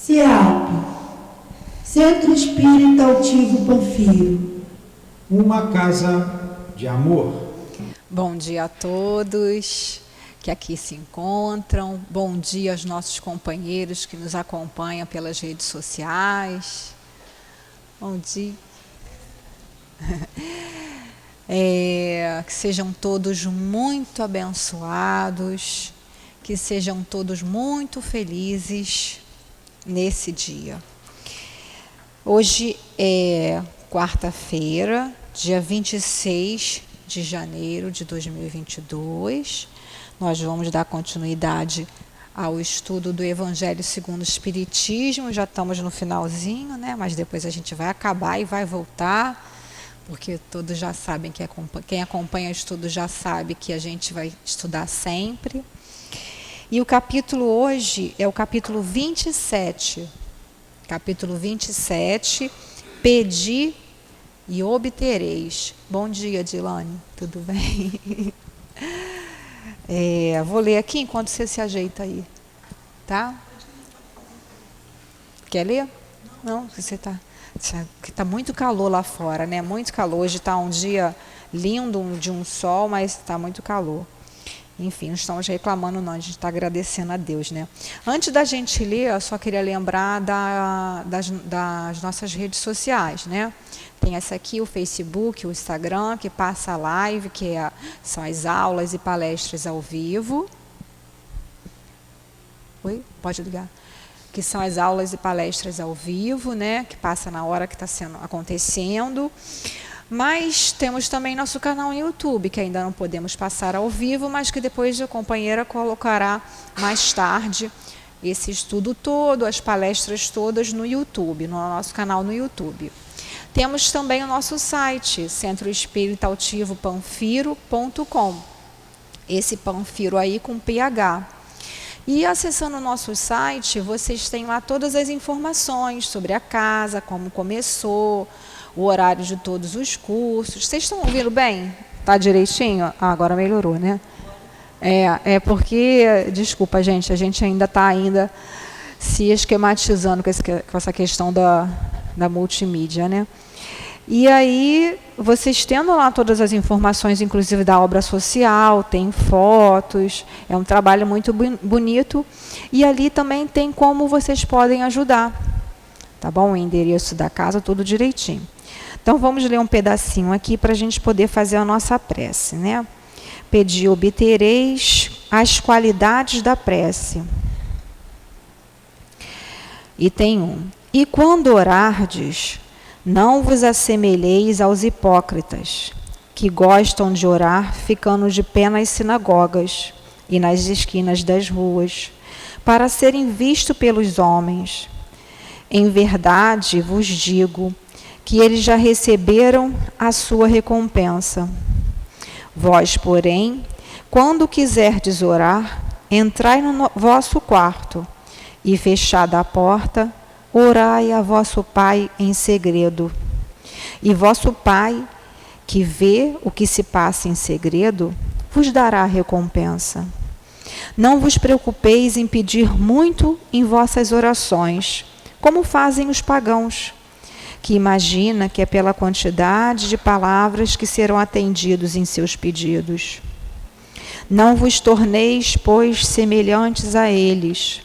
CEAP, Centro Espírita Altivo Panfiro. Uma casa de amor. Bom dia a todos que aqui se encontram. Bom dia aos nossos companheiros que nos acompanham pelas redes sociais. Bom dia. Que sejam todos muito abençoados, que sejam todos muito felizes nesse dia. Hoje é quarta-feira, dia 26 de janeiro de 2022. Nós vamos dar continuidade ao estudo do Evangelho segundo o Espiritismo. Já estamos no finalzinho, né? Mas depois a gente vai acabar e vai voltar, porque todos já sabem, quem acompanha o estudo já sabe que a gente vai estudar sempre. E o capítulo hoje é o capítulo 27. Capítulo 27, Pedi e obtereis. Bom dia, Dilane, tudo bem? Vou ler aqui enquanto você se ajeita aí, tá? Quer ler? Não, você está... Está muito calor lá fora, né? Muito calor. Hoje está um dia lindo, de um sol, mas está muito calor. Enfim, não estamos reclamando não, a gente está agradecendo a Deus, né? Antes da gente ler, eu só queria lembrar das nossas redes sociais, né? Tem essa aqui, o Facebook, o Instagram, que passa a live, são as aulas e palestras ao vivo. Oi? Pode ligar? Que são as aulas e palestras ao vivo, né? Que passa na hora que está acontecendo. Mas temos também nosso canal no YouTube, que ainda não podemos passar ao vivo, mas que depois a companheira colocará mais tarde esse estudo todo, as palestras todas no YouTube, no nosso canal no YouTube. Temos também o nosso site, centroespiritautivopanfiro.com. Esse Panfiro aí com PH. E acessando o nosso site, vocês têm lá todas as informações sobre a casa, como começou, o horário de todos os cursos. Vocês estão ouvindo bem? Tá direitinho? Ah, agora melhorou, né? Porque, desculpa, gente, a gente ainda está se esquematizando com essa questão da multimídia, né? E aí, vocês tendo lá todas as informações, inclusive da obra social, tem fotos, é um trabalho muito bonito. E ali também tem como vocês podem ajudar, tá bom? O endereço da casa, tudo direitinho. Então, vamos ler um pedacinho aqui para a gente poder fazer a nossa prece, né? Pedi e obtereis as qualidades da prece. Item 1. E quando orardes, não vos assemelheis aos hipócritas, que gostam de orar ficando de pé nas sinagogas e nas esquinas das ruas, para serem vistos pelos homens. Em verdade vos digo que eles já receberam a sua recompensa. Vós, porém, quando quiserdes orar, entrai no vosso quarto e, fechada a porta, orai a vosso Pai em segredo. E vosso Pai, que vê o que se passa em segredo, vos dará a recompensa. Não vos preocupeis em pedir muito em vossas orações, como fazem os pagãos, que imagina que é pela quantidade de palavras que serão atendidos em seus pedidos. Não vos torneis, pois, semelhantes a eles,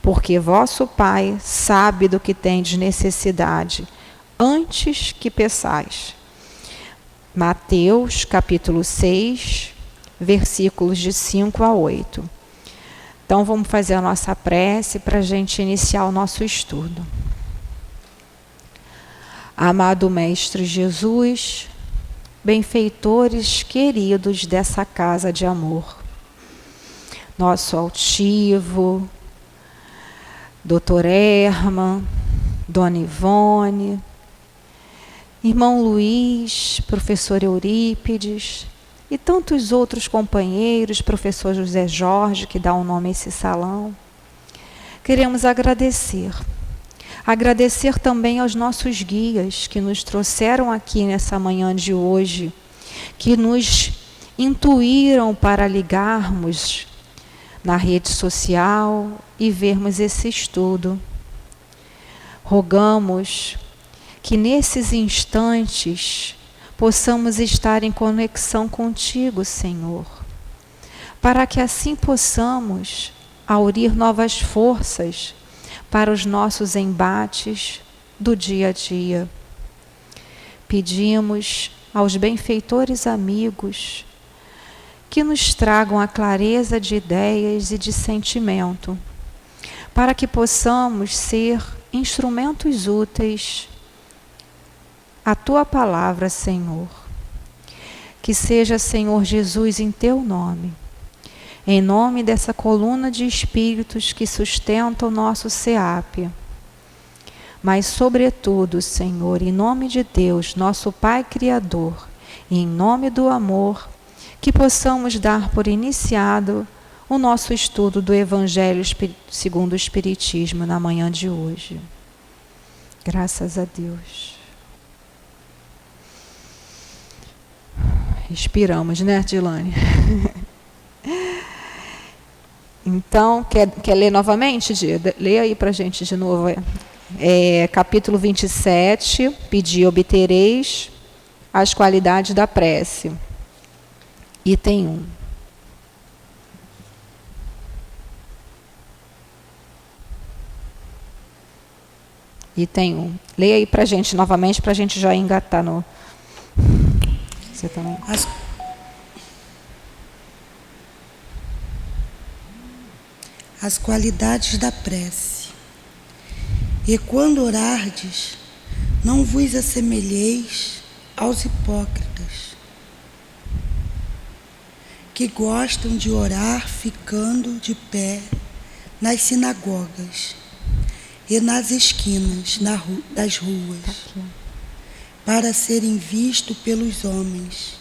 porque vosso Pai sabe do que tendes necessidade, antes que peçais. Mateus, capítulo 6, versículos de 5 a 8. Então, vamos fazer a nossa prece para a gente iniciar o nosso estudo. Amado Mestre Jesus, benfeitores queridos dessa casa de amor, nosso altivo, Dr. Herman, Dona Ivone, irmão Luiz, professor Eurípides e tantos outros companheiros, professor José Jorge, que dá o nome a esse salão. Queremos agradecer também aos nossos guias que nos trouxeram aqui nessa manhã de hoje, que nos intuíram para ligarmos na rede social e vermos esse estudo. Rogamos que nesses instantes possamos estar em conexão contigo, Senhor, para que assim possamos aurir novas forças para os nossos embates do dia a dia. Pedimos aos benfeitores amigos que nos tragam a clareza de ideias e de sentimento, para que possamos ser instrumentos úteis à Tua palavra, Senhor. Que seja, Senhor Jesus, em Teu nome, em nome dessa coluna de espíritos que sustenta o nosso SEAP, mas sobretudo, Senhor, em nome de Deus, nosso Pai Criador, e em nome do amor, que possamos dar por iniciado o nosso estudo do Evangelho segundo o Espiritismo na manhã de hoje. Graças a Deus. Respiramos, né, Dilane? Então, quer ler novamente, Dida? Lê aí para a gente de novo. Capítulo 27, Pedi e obtereis as qualidades da prece. Item 1. Item 1. Leia aí para a gente novamente, para a gente já engatar no... Você também? As qualidades da prece. E quando orardes, não vos assemelheis aos hipócritas, que gostam de orar ficando de pé nas sinagogas e nas esquinas das ruas, para serem vistos pelos homens.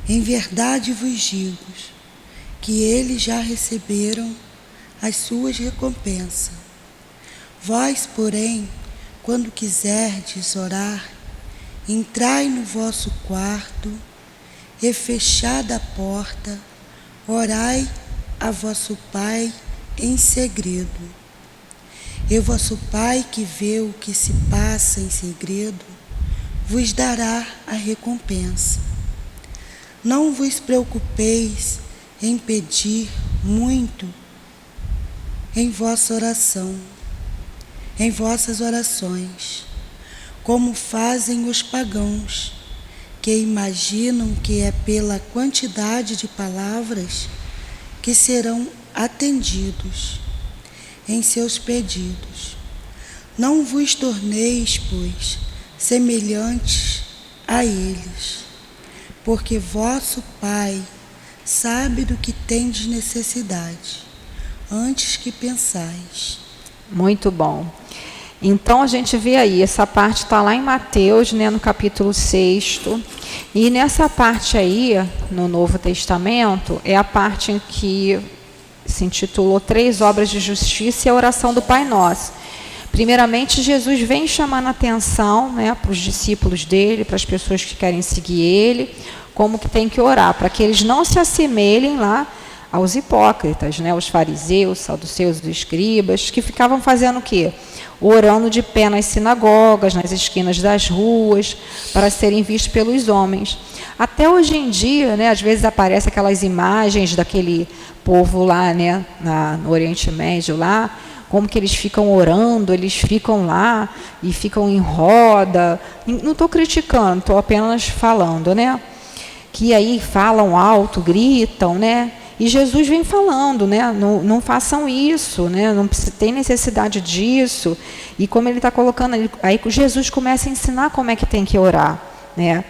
Em verdade vos digo que eles já receberam as suas recompensas. Vós, porém, quando quiserdes orar, entrai no vosso quarto e, fechada a porta, orai a vosso Pai em segredo. E vosso Pai, que vê o que se passa em segredo, vos dará a recompensa. Não vos preocupeis em pedir muito em vossa oração, em vossas orações, como fazem os pagãos, que imaginam que é pela quantidade de palavras que serão atendidos em seus pedidos. Não vos torneis, pois, semelhantes a eles, porque vosso Pai sabe do que tendes necessidade, antes que pensais. Muito bom. Então a gente vê aí, essa parte está lá em Mateus, né, no capítulo 6. E nessa parte aí, no Novo Testamento, é a parte em que se intitulou 3 obras de justiça e a oração do Pai Nosso. Primeiramente, Jesus vem chamando a atenção, né, para os discípulos dele, para as pessoas que querem seguir ele, como que tem que orar, para que eles não se assemelhem lá aos hipócritas, né, os fariseus, saduceus, os escribas, que ficavam fazendo o quê? Orando de pé nas sinagogas, nas esquinas das ruas, para serem vistos pelos homens. Até hoje em dia, né, às vezes aparecem aquelas imagens daquele povo lá, né, no Oriente Médio lá, como que eles ficam orando, eles ficam lá e ficam em roda. Não estou criticando, estou apenas falando, né? Que aí falam alto, gritam, né? E Jesus vem falando, né? Não façam isso, né? Não tem necessidade disso. E como ele está colocando, aí Jesus começa a ensinar como é que tem que orar, né?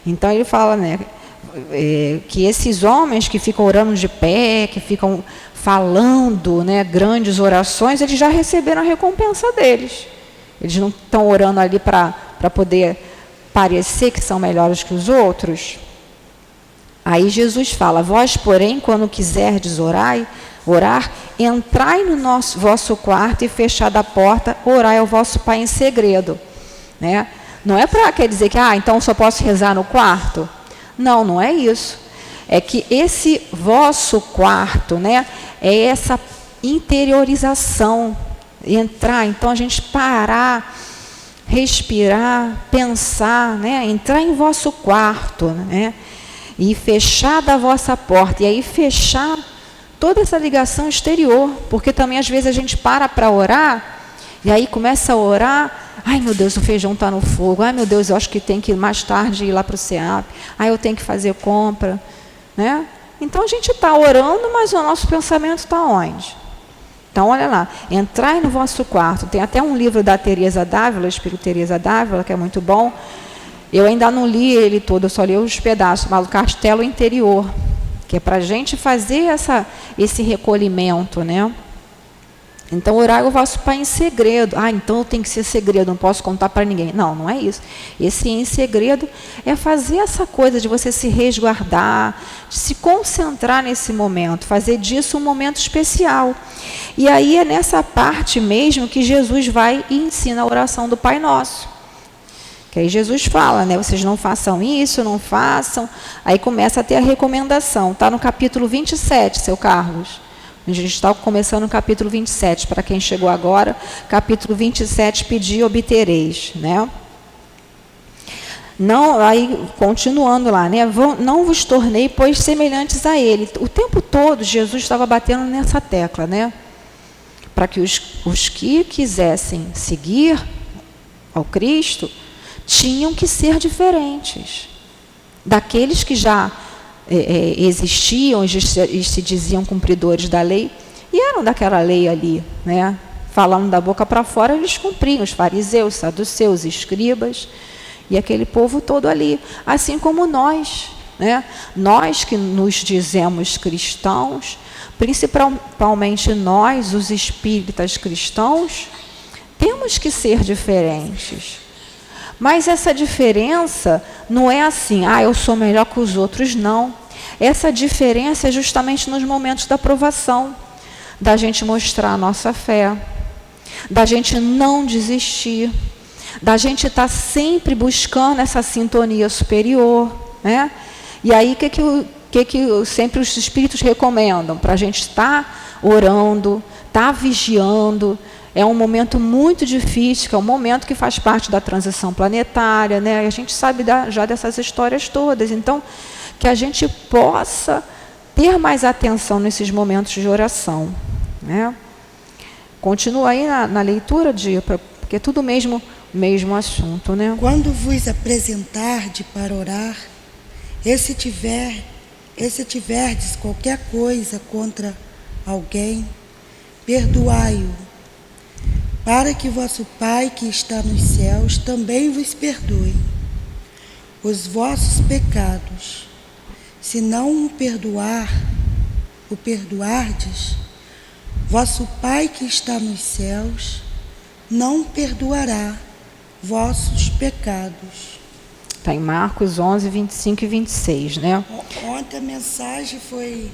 Então ele fala, né? Que esses homens que ficam orando de pé, que ficam falando, né, grandes orações, eles já receberam a recompensa deles. Eles não estão orando ali para poder parecer que são melhores que os outros. Aí Jesus fala: vós, porém, quando quiserdes orar, entrai no vosso quarto e, fechada a porta, orai ao vosso Pai em segredo, né? Não é para quer dizer que então só posso rezar no quarto. Não, não é isso. É que esse vosso quarto, né, é essa interiorização entrar, então a gente parar, respirar, pensar, né? Entrar em vosso quarto, né? E fechar da vossa porta, e aí fechar toda essa ligação exterior, porque também às vezes a gente para orar, e aí começa a orar, ai meu Deus, o feijão está no fogo, ai meu Deus, eu acho que tem que mais tarde ir lá para o SEAP, ai eu tenho que fazer compra, né? Então a gente está orando, mas o nosso pensamento está onde? Então olha lá, entrai no vosso quarto, tem até um livro da Teresa d'Ávila, Espírito Teresa d'Ávila, que é muito bom, eu ainda não li ele todo, eu só li os pedaços, mas o Castelo Interior, que é para a gente fazer esse recolhimento, né? Então, orai o vosso Pai em segredo. Ah, então tem que ser segredo, não posso contar para ninguém. Não, não é isso. Esse em segredo é fazer essa coisa de você se resguardar, de se concentrar nesse momento, fazer disso um momento especial. E aí é nessa parte mesmo que Jesus vai e ensina a oração do Pai Nosso. Que aí Jesus fala, né? Vocês não façam isso, não façam. Aí começa a ter a recomendação. Está no capítulo 27, seu Carlos. A gente está começando o capítulo 27. Para quem chegou agora, capítulo 27, pedi e obtereis, né? Não, aí continuando lá, né? Não vos tornei, pois, semelhantes a ele. O tempo todo Jesus estava batendo nessa tecla, né? Para que os que quisessem seguir ao Cristo tinham que ser diferentes daqueles que já existiam e se diziam cumpridores da lei, e eram daquela lei ali, né? Falando da boca para fora, eles cumpriam, os fariseus, saduceus, escribas, e aquele povo todo ali, assim como nós, né? Nós que nos dizemos cristãos, principalmente nós, os espíritas cristãos, temos que ser diferentes. Mas essa diferença não é assim, eu sou melhor que os outros, não. Essa diferença é justamente nos momentos da provação, da gente mostrar a nossa fé, da gente não desistir, da gente estar sempre buscando essa sintonia superior, né? E aí, o que sempre os espíritos recomendam? Para a gente estar orando, estar vigiando. É um momento muito difícil, que é um momento que faz parte da transição planetária, né? E a gente sabe já dessas histórias todas. Então, que a gente possa ter mais atenção nesses momentos de oração, né? Continua aí na leitura, porque é tudo mesmo assunto, né? Quando vos apresentardes para orar, e se tiverdes qualquer coisa contra alguém, perdoai-o, para que vosso Pai que está nos céus também vos perdoe os vossos pecados. Se não o perdoardes, vosso Pai que está nos céus não perdoará vossos pecados. Está em Marcos 11, 25 e 26, né? Ontem a mensagem foi...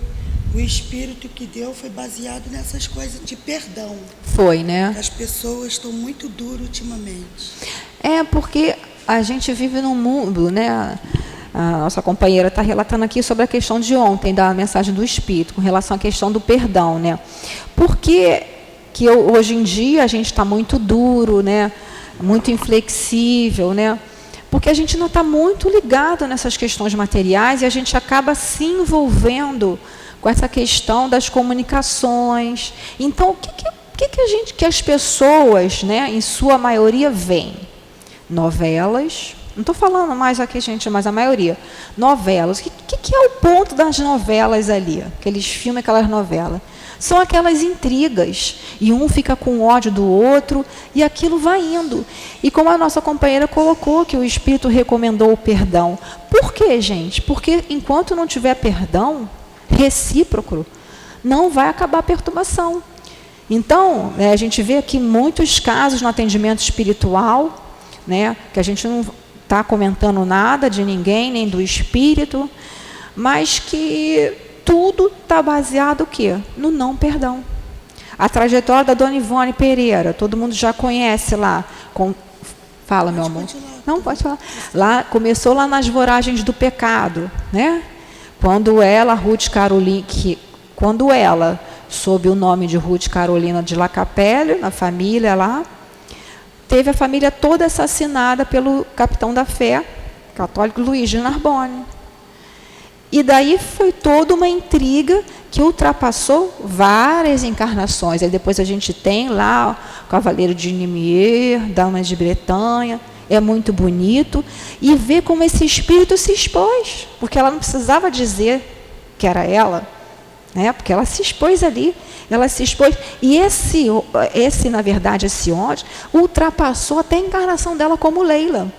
O Espírito que deu foi baseado nessas coisas de perdão. Foi, né? As pessoas estão muito duras ultimamente. É, porque a gente vive num mundo, né? A nossa companheira está relatando aqui sobre a questão de ontem, da mensagem do Espírito, com relação à questão do perdão, né? Por que hoje em dia a gente está muito duro, né? Muito inflexível, né? Porque a gente não está muito ligado nessas questões materiais e a gente acaba se envolvendo com essa questão das comunicações. Então, o que as pessoas, né, em sua maioria, veem? Novelas. Não estou falando mais aqui, gente, mas a maioria. Novelas. O que é o ponto das novelas ali? Aqueles filmes, aquelas novelas. São aquelas intrigas. E um fica com ódio do outro e aquilo vai indo. E como a nossa companheira colocou, que o Espírito recomendou o perdão. Por quê, gente? Porque enquanto não tiver perdão recíproco, não vai acabar a perturbação. Então, a gente vê aqui muitos casos no atendimento espiritual, né, que a gente não está comentando nada de ninguém, nem do espírito, mas que tudo está baseado o quê? No não perdão. A trajetória da Dona Ivone Pereira, todo mundo já conhece lá. Fala, meu amor. Não, pode falar. Começou lá nas voragens do pecado, né? Quando ela, Ruth Caroline, quando ela sob o nome de Ruth Carolina de La Capelle, na família lá. Teve a família toda assassinada pelo capitão da fé, católico Luís de Narbonne. E daí foi toda uma intriga que ultrapassou várias encarnações. Aí depois a gente tem lá o Cavaleiro de Nimier, Damas de Bretanha, é muito bonito, e ver como esse espírito se expôs, porque ela não precisava dizer que era ela, né? Porque ela se expôs ali, ela se expôs, e na verdade, esse ódio ultrapassou até a encarnação dela como Leila.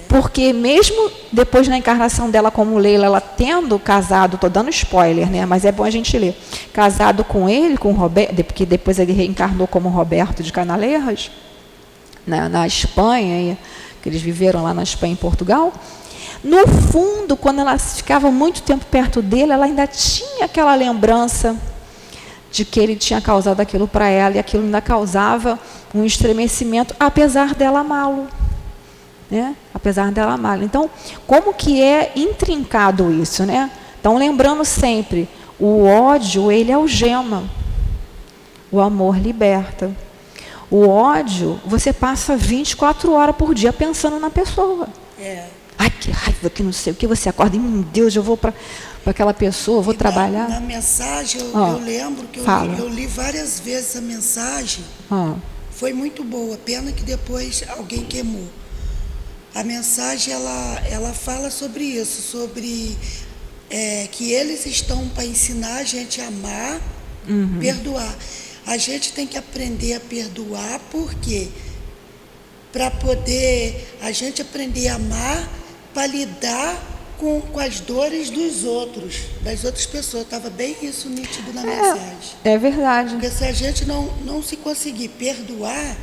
Porque mesmo depois na encarnação dela como Leila, ela tendo casado, estou dando spoiler, né? Mas é bom a gente ler, casado com ele, com Roberto, porque depois ele reencarnou como Roberto de Canalejas, na Espanha, que eles viveram lá na Espanha e em Portugal. No fundo, quando ela ficava muito tempo perto dele, ela ainda tinha aquela lembrança de que ele tinha causado aquilo para ela, e aquilo ainda causava um estremecimento, apesar dela amá-lo. Né? Apesar dela amá-lo. Então, como que é intrincado isso, né? Então, lembrando sempre, o ódio, ele algema, o amor liberta. O ódio, você passa 24 horas por dia pensando na pessoa. Ai, que raiva, que não sei o que, você acorda, e, meu Deus, eu vou para aquela pessoa, vou trabalhar. Na mensagem, eu lembro que eu li várias vezes a mensagem, foi muito boa, pena que depois alguém queimou. A mensagem, ela fala sobre isso, sobre que eles estão para ensinar a gente a amar, perdoar. A gente tem que aprender a perdoar, porque para poder a gente aprender a amar, para lidar com as dores dos outros, das outras pessoas. Estava bem isso nítido na mensagem. É verdade. Porque se a gente não se conseguir perdoar,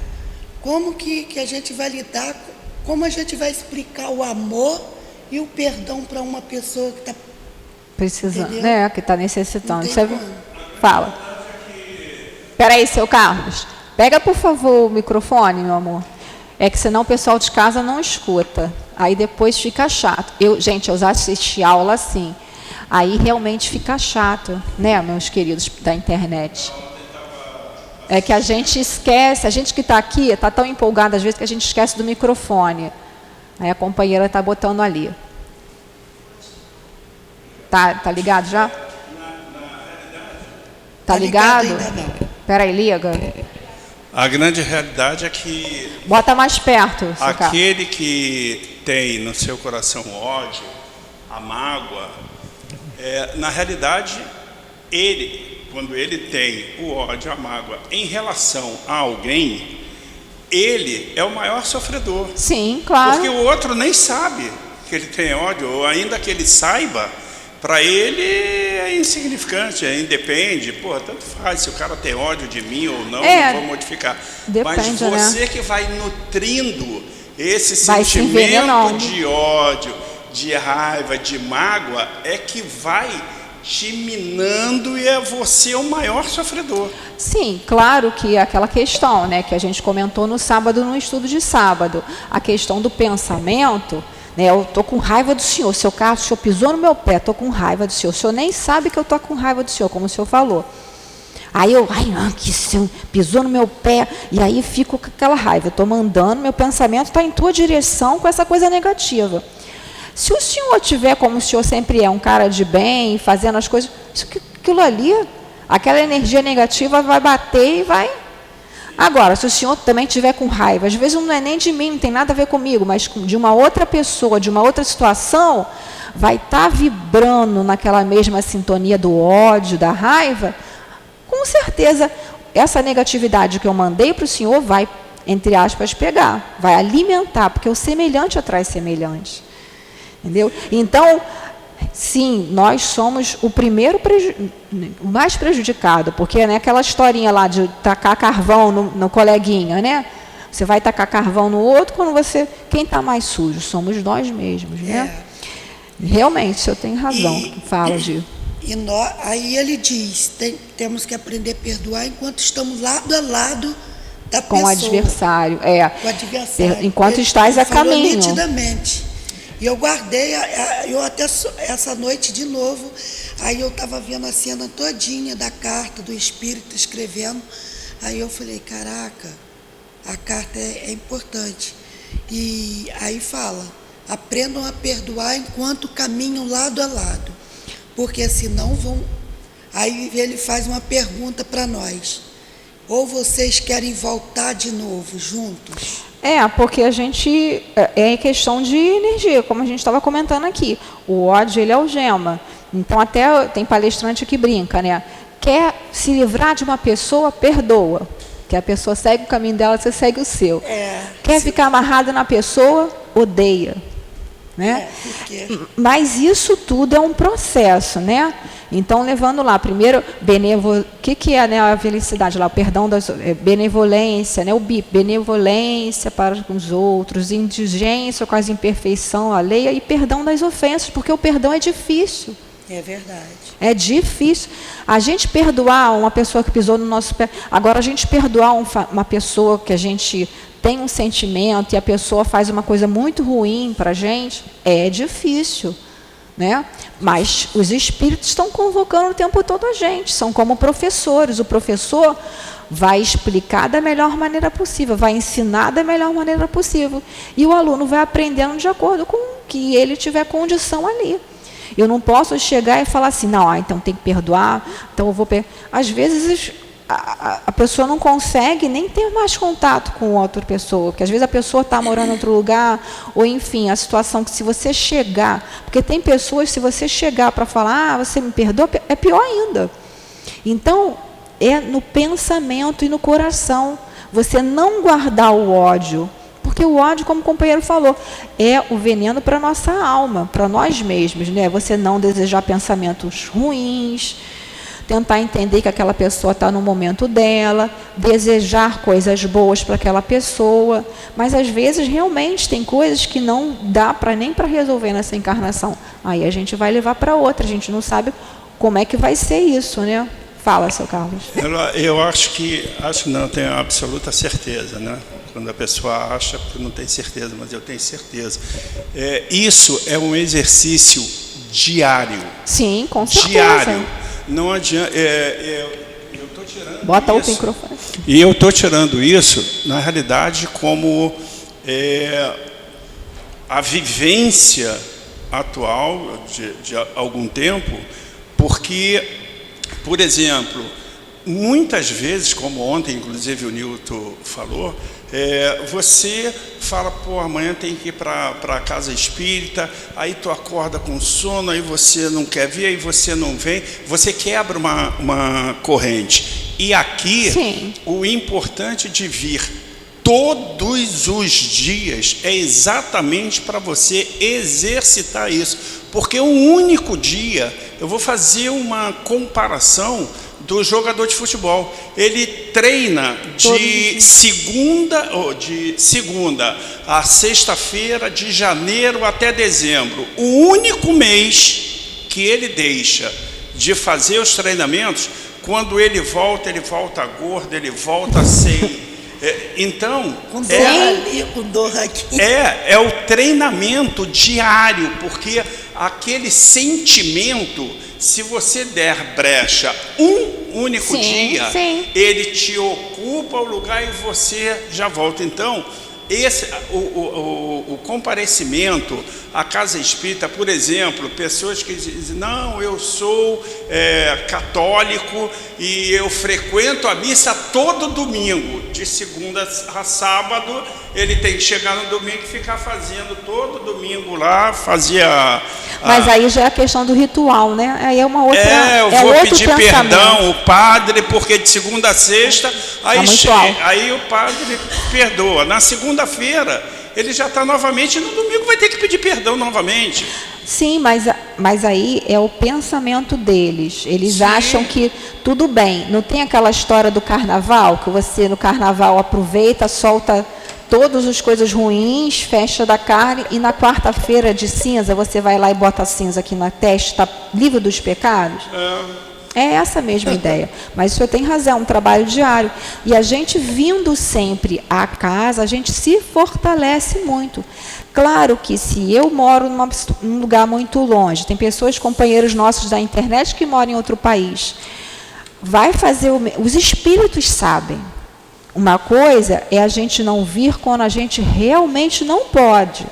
como que a gente vai lidar com, como a gente vai explicar o amor e o perdão para uma pessoa que está precisando, entendeu? né? Que está necessitando. Você fala. Espera aí, seu Carlos. Pega, por favor, o microfone, meu amor. É que senão o pessoal de casa não escuta. Aí depois fica chato. Gente, eu já assisti aula assim. Aí realmente fica chato, né, meus queridos da internet? É que a gente esquece, a gente que está aqui, está tão empolgado às vezes que a gente esquece do microfone. Aí a companheira está botando ali. Tá ligado já? Tá ligado? Espera aí, liga. A grande realidade é que bota mais perto. Aquele que tem no seu coração o ódio, a mágoa, na realidade, quando ele tem o ódio, a mágoa em relação a alguém, ele é o maior sofredor. Sim, claro. Porque o outro nem sabe que ele tem ódio, ou ainda que ele saiba, para ele é insignificante, independe. Pô, tanto faz se o cara tem ódio de mim ou não, não vou modificar. Depende, mas você, né, que vai nutrindo esse sentimento de ódio, de raiva, de mágoa, é que vai te minando, e é você o maior sofredor. Sim, claro que é aquela questão, né, que a gente comentou no sábado, no estudo de sábado, a questão do pensamento, né, eu estou com raiva do senhor, seu Carlos, o senhor pisou no meu pé, estou com raiva do senhor, o senhor nem sabe que eu estou com raiva do senhor, como o senhor falou. Aí que o senhor pisou no meu pé, e aí fico com aquela raiva, eu estou mandando, meu pensamento está em tua direção com essa coisa negativa. Se o senhor tiver, como o senhor sempre é, um cara de bem, fazendo as coisas, aquilo ali, aquela energia negativa vai bater e vai. Agora, se o senhor também tiver com raiva, às vezes não é nem de mim, não tem nada a ver comigo, mas de uma outra pessoa, de uma outra situação, vai estar vibrando naquela mesma sintonia do ódio, da raiva, com certeza essa negatividade que eu mandei para o senhor vai, entre aspas, pegar, vai alimentar, porque o semelhante atrai semelhante. Entendeu? Então, sim, nós somos o mais prejudicado, porque, né, aquela historinha lá de tacar carvão no coleguinha, né? Você vai tacar carvão no outro, quem está mais sujo? Somos nós mesmos, né? Realmente, o senhor tem razão. Fala, Gil. Aí ele diz, temos que aprender a perdoar enquanto estamos lado a lado da pessoa. Com o adversário. Com o adversário. Enquanto estás a caminho. Nitidamente. E eu guardei, eu até essa noite de novo, Aí eu estava vendo a cena todinha da carta do Espírito escrevendo. Aí eu falei, caraca, a carta é importante. E aí fala, aprendam a perdoar enquanto caminham lado a lado, porque senão vão... Aí ele faz uma pergunta para nós, ou vocês querem voltar de novo juntos? Porque a gente, é questão de energia, como a gente estava comentando aqui, o ódio, ele algema, então até tem palestrante que brinca, né? Quer se livrar de uma pessoa, perdoa. Que a pessoa segue o caminho dela, você segue o seu. Quer ficar amarrada na pessoa, odeia. Né? Mas isso tudo é um processo, né? Então, levando lá, primeiro, o que é, né, a felicidade lá? O perdão das benevolência, né? O BIP, benevolência para com os outros, indulgência com as imperfeições alheia e perdão das ofensas, porque o perdão é difícil. É verdade. É difícil. A gente perdoar uma pessoa que pisou no nosso pé. Agora, a gente perdoar uma pessoa que a gente tem um sentimento e a pessoa faz uma coisa muito ruim para a gente, é difícil. Né? Mas os espíritos estão convocando o tempo todo a gente. São como professores. O professor vai explicar da melhor maneira possível, vai ensinar da melhor maneira possível. E o aluno vai aprendendo de acordo com o que ele tiver condição ali. Eu não posso chegar e falar assim, não, então tem que perdoar, então eu vou... Às vezes a pessoa não consegue nem ter mais contato com outra pessoa, porque às vezes a pessoa está morando em outro lugar, ou enfim, a situação que se você chegar... Porque tem pessoas, se você chegar para falar, você me perdoa, é pior ainda. Então, é no pensamento e no coração. Você não guardar o ódio... Porque o ódio, como o companheiro falou, é o veneno para a nossa alma, para nós mesmos, né? Você não desejar pensamentos ruins, tentar entender que aquela pessoa está no momento dela, desejar coisas boas para aquela pessoa, mas às vezes realmente tem coisas que não dá nem para resolver nessa encarnação. Aí a gente vai levar para outra, a gente não sabe como é que vai ser isso, né? Fala, seu Carlos. Eu acho não, tenho absoluta certeza, né? Quando a pessoa acha, porque não tem certeza, mas eu tenho certeza. Isso é um exercício diário. Sim, com certeza. Diário. Não adianta... eu estou tirando Bota isso. o microfone. E eu estou tirando isso, na realidade, como a vivência atual de algum tempo, porque, por exemplo, muitas vezes, como ontem, inclusive, o Nilton falou, você fala, pô, amanhã tem que ir para a casa espírita, aí tu acorda com sono, aí você não quer vir, aí você não vem, você quebra uma corrente. E aqui, sim, o importante de vir todos os dias é exatamente para você exercitar isso. Porque um único dia, eu vou fazer uma comparação do jogador de futebol. Ele treina de segunda a sexta-feira, de janeiro até dezembro. O único mês que ele deixa de fazer os treinamentos, quando ele volta gordo, ele volta sem... Então, com dor ali, com dor aqui. É o treinamento diário, porque aquele sentimento, se você der brecha um único dia, ele te ocupa o lugar e você já volta. Então, o comparecimento à casa espírita, por exemplo, pessoas que dizem, não, eu sou católico e eu frequento a missa todo domingo, de segunda a sábado, ele tem que chegar no domingo e ficar fazendo todo domingo lá, Mas aí já é a questão do ritual, né? Aí é uma outra... eu vou pedir perdão ao padre, porque de segunda a sexta, aí o padre perdoa. Na segunda-feira, ele já está novamente, e no domingo vai ter que pedir perdão novamente. Sim, mas aí é o pensamento deles. Eles acham que tudo bem. Não tem aquela história do carnaval, que você no carnaval aproveita, solta todas as coisas ruins, festa da carne, e na quarta-feira de cinza você vai lá e bota a cinza aqui na testa, está livre dos pecados? É essa mesma ideia. Mas o senhor tem razão, um trabalho diário. E a gente vindo sempre à casa, a gente se fortalece muito. Claro que se eu moro num lugar muito longe, tem pessoas, companheiros nossos da internet que moram em outro país, vai fazer os espíritos sabem. Uma coisa é a gente não vir quando a gente realmente não pode.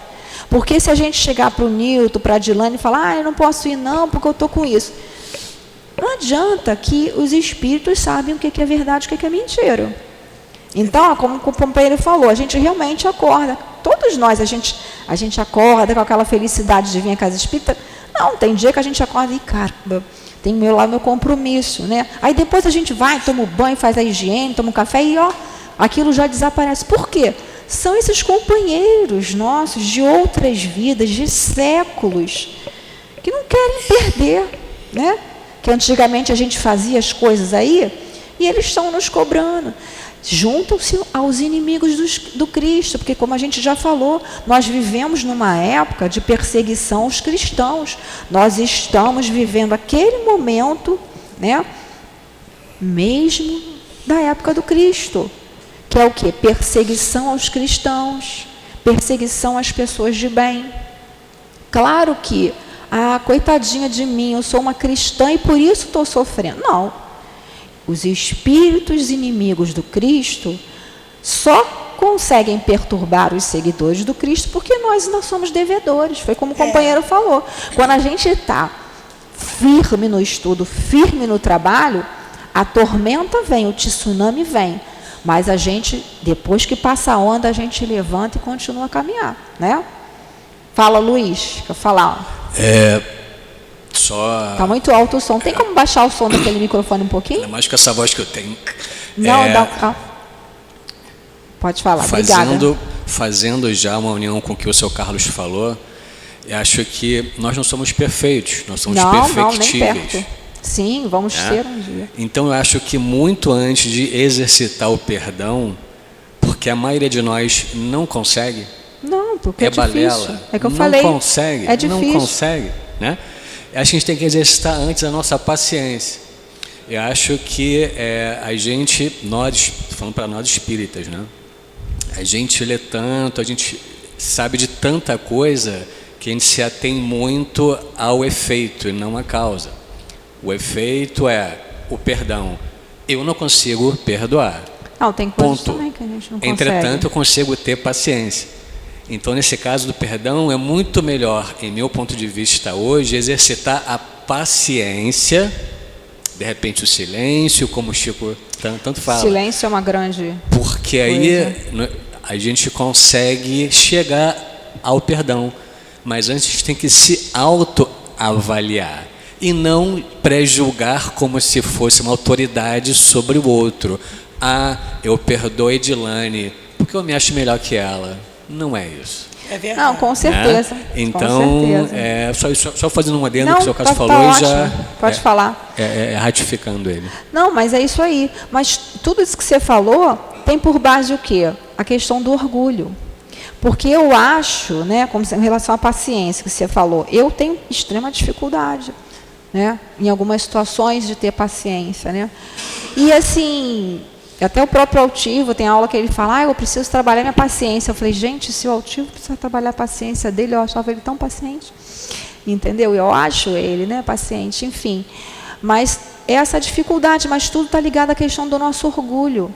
Porque se a gente chegar para o Nilton, para a Dilane e falar, eu não posso ir não, porque eu estou com isso. Não adianta, que os espíritos sabem o que é verdade e o que é mentira. Então, como o companheiro falou, a gente realmente acorda. Todos nós, a gente acorda com aquela felicidade de vir à casa espírita. Não, tem dia que a gente acorda e, caramba, tem lá meu compromisso, né? Aí depois a gente vai, toma o banho, faz a higiene, toma um café e, aquilo já desaparece. Por quê? São esses companheiros nossos de outras vidas, de séculos, que não querem perder, né? Que antigamente a gente fazia as coisas aí e eles estão nos cobrando. Juntam-se aos inimigos do Cristo, porque, como a gente já falou, nós vivemos numa época de perseguição aos cristãos. Nós estamos vivendo aquele momento, né, mesmo da época do Cristo, que é o quê? Perseguição aos cristãos, perseguição às pessoas de bem. Claro que, coitadinha de mim, eu sou uma cristã e por isso estou sofrendo. Não. Os espíritos inimigos do Cristo só conseguem perturbar os seguidores do Cristo porque nós não somos devedores. Foi como o companheiro falou. Quando a gente está firme no estudo, firme no trabalho, a tormenta vem, o tsunami vem. Mas a gente, depois que passa a onda, a gente levanta e continua a caminhar, né? Fala, Luiz, quer falar? Só... Está muito alto o som. Tem como baixar o som daquele microfone um pouquinho? Ainda mais com essa voz que eu tenho. Não, pode falar, obrigada. Fazendo já uma união com o que o seu Carlos falou, eu acho que nós não somos perfeitos, nós somos perfectíveis. Nem perto. Sim, vamos ter um dia. Então eu acho que muito antes de exercitar o perdão, porque a maioria de nós não consegue. Não, porque é balela. Difícil. É que eu falei. Não consegue. É difícil. Não consegue, né? Acho que a gente tem que exercitar antes a nossa paciência. Eu acho que nós, falando para nós espíritas, né? A gente lê tanto, a gente sabe de tanta coisa que a gente se atém muito ao efeito e não à causa. O efeito é o perdão. Eu não consigo perdoar. Não, tem coisas também que a gente não consegue. Entretanto, eu consigo ter paciência. Então, nesse caso do perdão, é muito melhor, em meu ponto de vista hoje, exercitar a paciência, de repente o silêncio, como o Chico tanto fala. Silêncio é uma grande porque aí a gente consegue chegar ao perdão, mas antes a gente tem que se autoavaliar e não pré-julgar como se fosse uma autoridade sobre o outro. Eu perdoo a Edilane porque eu me acho melhor que ela. Não é isso. É verdade. Não, com certeza. Então, com certeza. Só fazendo um adendo que o seu Carlos falou tá e ótimo. já... Pode falar. Ratificando ele. Não, mas é isso aí. Mas tudo isso que você falou tem por base o quê? A questão do orgulho. Porque eu acho, né, como em relação à paciência que você falou, eu tenho extrema dificuldade, né, em algumas situações de ter paciência, né? E assim... Até o próprio altivo, tem aula que ele fala, eu preciso trabalhar minha paciência. Eu falei, gente, se o altivo precisa trabalhar a paciência dele, eu achava ele tão paciente. Entendeu? Eu acho ele, né, paciente, enfim. Mas essa dificuldade, mas tudo está ligado à questão do nosso orgulho.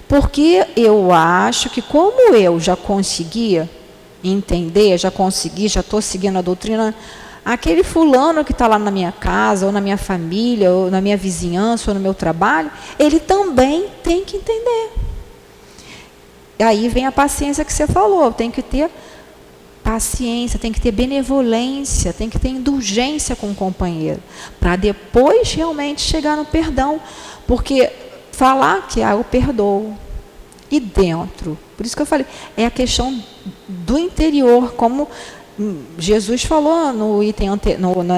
Porque eu acho que como eu já conseguia entender, já estou seguindo a doutrina, aquele fulano que está lá na minha casa, ou na minha família, ou na minha vizinhança, ou no meu trabalho, ele também tem que entender. E aí vem a paciência que você falou, tem que ter paciência, tem que ter benevolência, tem que ter indulgência com o companheiro, para depois realmente chegar no perdão. Porque falar que eu perdoo, e dentro, por isso que eu falei, é a questão do interior, como Jesus falou no item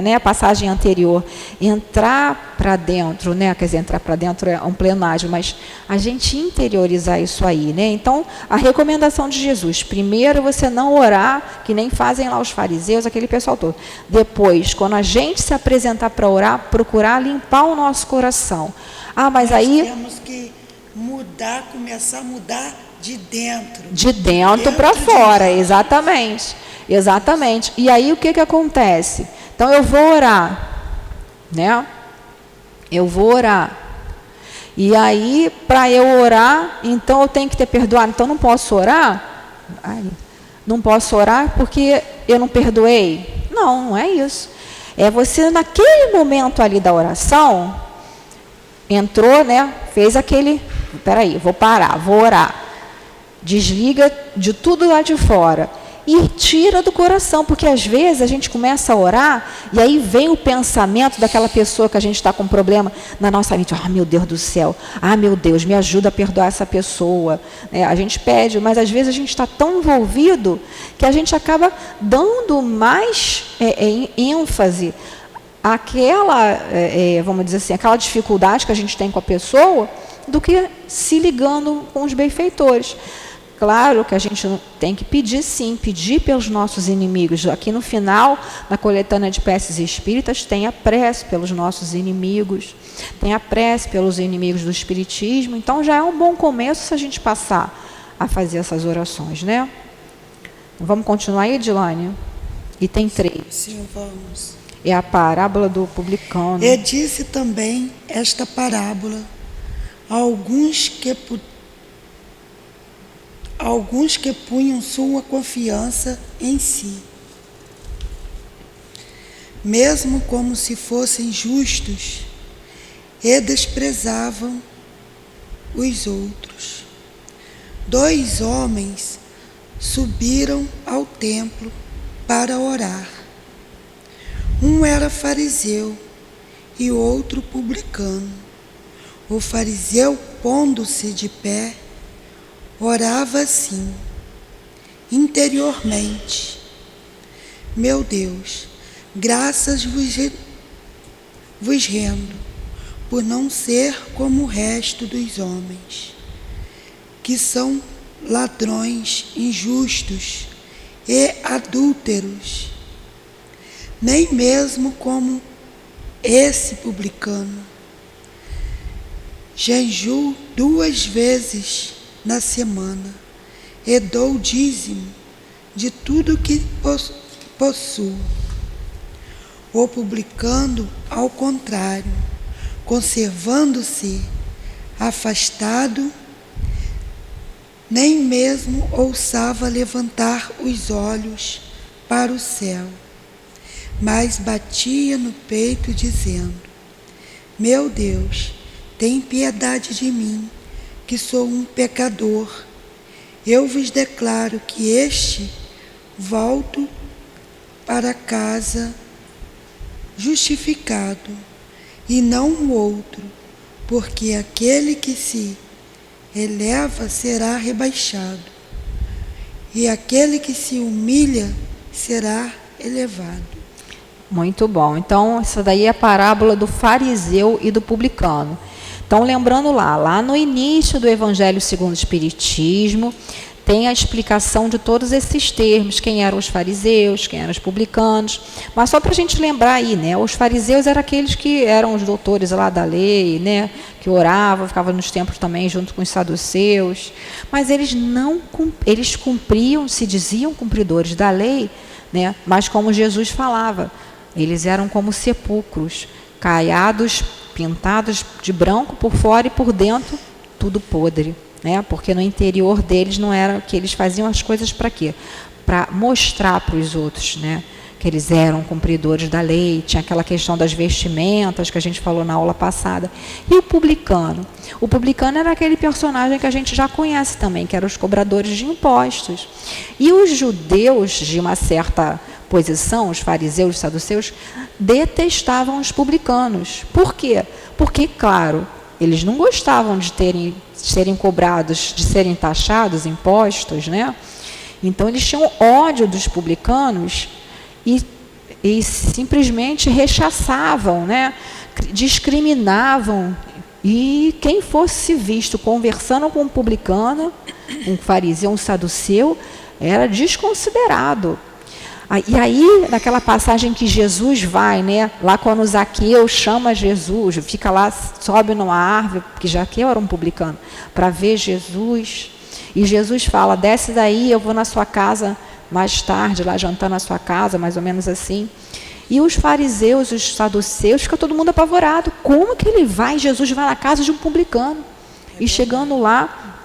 na passagem anterior, entrar para dentro, né? Quer dizer, entrar para dentro é um plenário, mas a gente interiorizar isso aí, né? Então, a recomendação de Jesus: primeiro você não orar, que nem fazem lá os fariseus, aquele pessoal todo. Depois, quando a gente se apresentar para orar, procurar limpar o nosso coração. Mas aí temos que mudar, começar a mudar de dentro. De dentro para fora, exatamente. Exatamente. E aí o que acontece? Então eu vou orar, né? Eu vou orar. E aí, para eu orar, então eu tenho que ter perdoado. Então não posso orar? Não posso orar porque eu não perdoei? Não é isso. É você, naquele momento ali da oração, entrou, né? Fez aquele... Peraí, vou parar, vou orar. Desliga de tudo lá de fora e tira do coração, porque às vezes a gente começa a orar e aí vem o pensamento daquela pessoa que a gente está com problema na nossa mente. Meu Deus do céu, meu Deus, me ajuda a perdoar essa pessoa. A gente pede, mas às vezes a gente está tão envolvido que a gente acaba dando mais ênfase àquela, vamos dizer assim, aquela dificuldade que a gente tem com a pessoa, do que se ligando com os benfeitores. Claro que a gente tem que pedir, sim, pedir pelos nossos inimigos. Aqui no final, na coletânea de preces espíritas, tem a prece pelos nossos inimigos, tem a prece pelos inimigos do espiritismo. Então, já é um bom começo se a gente passar a fazer essas orações, né? Vamos continuar aí, Edilane? Item 3. Sim, vamos. É a parábola do publicano. E disse também esta parábola a alguns que punham sua confiança em si, mesmo como se fossem justos, e desprezavam os outros. 2 homens subiram ao templo para orar. Um era fariseu e o outro publicano. O fariseu, pondo-se de pé, orava assim, interiormente: meu Deus, graças vos rendo, por não ser como o resto dos homens, que são ladrões, injustos e adúlteros, nem mesmo como esse publicano. Jejuo 2 vezes na semana e dou dízimo de tudo que possuo. O publicano, ao contrário, conservando-se afastado, nem mesmo ousava levantar os olhos para o céu, mas batia no peito dizendo: meu Deus, tem piedade de mim, que sou um pecador. Eu vos declaro que volto para casa justificado, e não o outro, porque aquele que se eleva será rebaixado, e aquele que se humilha será elevado. Muito bom. Então, essa daí é a parábola do fariseu e do publicano. Então, lembrando lá no início do Evangelho segundo o Espiritismo, tem a explicação de todos esses termos, quem eram os fariseus, quem eram os publicanos. Mas só para a gente lembrar aí, né? Os fariseus eram aqueles que eram os doutores lá da lei, né? Que oravam, ficavam nos templos também junto com os saduceus. Mas eles cumpriam, se diziam cumpridores da lei, né? Mas como Jesus falava, eles eram como sepulcros, caiados, pintados de branco por fora e por dentro tudo podre, né? Porque no interior deles não era que eles faziam as coisas para quê? Para mostrar para os outros, né? Que eles eram cumpridores da lei. Tinha aquela questão das vestimentas que a gente falou na aula passada. E o publicano? O publicano era aquele personagem que a gente já conhece também, que eram os cobradores de impostos. E os judeus, de uma certa posição, os fariseus, os saduceus, detestavam os publicanos. Por quê? Porque, claro, eles não gostavam de serem cobrados, de serem taxados, impostos, né? Então eles tinham ódio dos publicanos e simplesmente rechaçavam, né? Discriminavam. E quem fosse visto conversando com um publicano, um fariseu, um saduceu, era desconsiderado. E aí, naquela passagem que Jesus vai, né, lá quando Zaqueu chama Jesus, fica lá, sobe numa árvore, porque Zaqueu era um publicano, para ver Jesus, e Jesus fala, desce daí, eu vou na sua casa mais tarde, lá jantar na sua casa, mais ou menos assim. E os fariseus, os saduceus, fica todo mundo apavorado. Como que ele vai, Jesus vai na casa de um publicano? E chegando lá,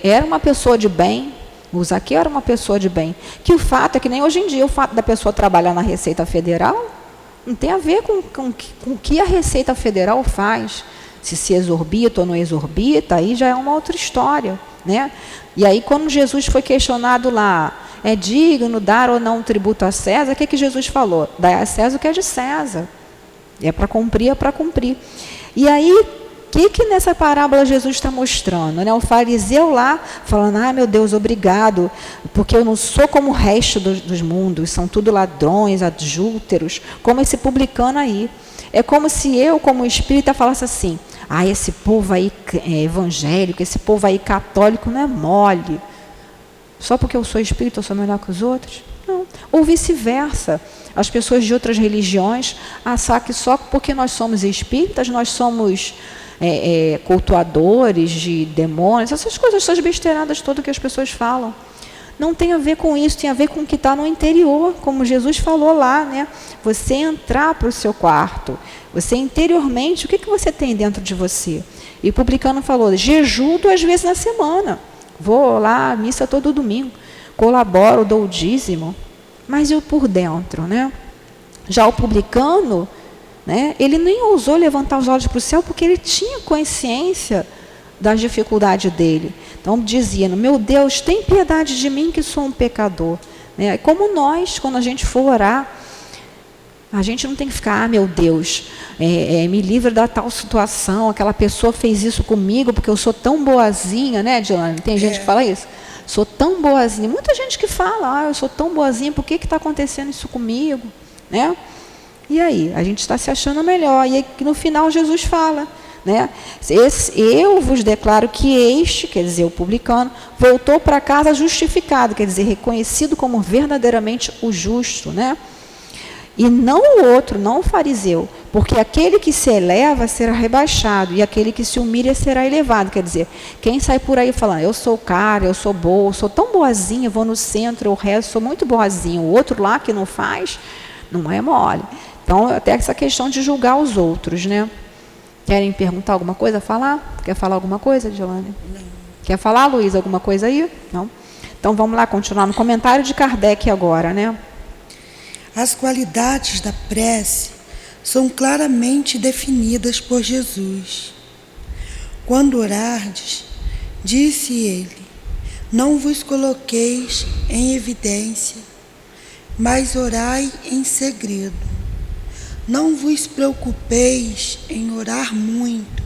era uma pessoa de bem, o Zaqueu era uma pessoa de bem. Que o fato é que nem hoje em dia, o fato da pessoa trabalhar na Receita Federal não tem a ver com o que a Receita Federal faz. Se exorbita ou não exorbita, aí já é uma outra história, né? E aí, quando Jesus foi questionado lá, é digno dar ou não tributo a César, o que Jesus falou? Dá a César o que é de César. É para cumprir, é para cumprir. E aí, o que nessa parábola Jesus está mostrando? Né? O fariseu lá, falando, meu Deus, obrigado, porque eu não sou como o resto dos mundos, são tudo ladrões, adúlteros, como esse publicano aí. É como se eu, como espírita, falasse assim, esse povo aí evangélico, esse povo aí católico não é mole. Só porque eu sou espírita, eu sou melhor que os outros? Não. Ou vice-versa. As pessoas de outras religiões acham que só porque nós somos espíritas, nós somos cultuadores de demônios, essas coisas, essas besteiradas todas que as pessoas falam. Não tem a ver com isso, tem a ver com o que está no interior, como Jesus falou lá, né? Você entrar para o seu quarto, você interiormente, o que você tem dentro de você? E o publicano falou, jejuo 2 vezes na semana. Vou lá à missa todo domingo, colaboro, dou o dízimo, mas eu por dentro, né? Já o publicano, né, ele nem ousou levantar os olhos para o céu porque ele tinha consciência da dificuldade dele. Então dizia, meu Deus, tem piedade de mim que sou um pecador. Né? Como nós, quando a gente for orar, a gente não tem que ficar, meu Deus, me livra da tal situação, aquela pessoa fez isso comigo porque eu sou tão boazinha, né, Diane? Tem gente que fala isso? Sou tão boazinha. Muita gente que fala, eu sou tão boazinha, por que está acontecendo isso comigo? Né? E aí? A gente está se achando melhor. E aí, no final Jesus fala, né? Eu vos declaro que este, quer dizer, o publicano, voltou para casa justificado, quer dizer, reconhecido como verdadeiramente o justo, né? E não o outro, não o fariseu, porque aquele que se eleva será rebaixado, e aquele que se humilha será elevado. Quer dizer, quem sai por aí falando, eu sou o cara, eu sou boa, eu sou tão boazinha, vou no centro, eu rezo, sou muito boazinha. O outro lá que não faz, não é mole. Então, até essa questão de julgar os outros, né? Querem perguntar alguma coisa? Falar? Quer falar alguma coisa, Giovanni? Não. Quer falar, Luiz, alguma coisa aí? Não? Então, vamos lá, continuar no comentário de Kardec agora, né? As qualidades da prece são claramente definidas por Jesus. Quando orardes, disse ele, não vos coloqueis em evidência, mas orai em segredo. Não vos preocupeis em orar muito,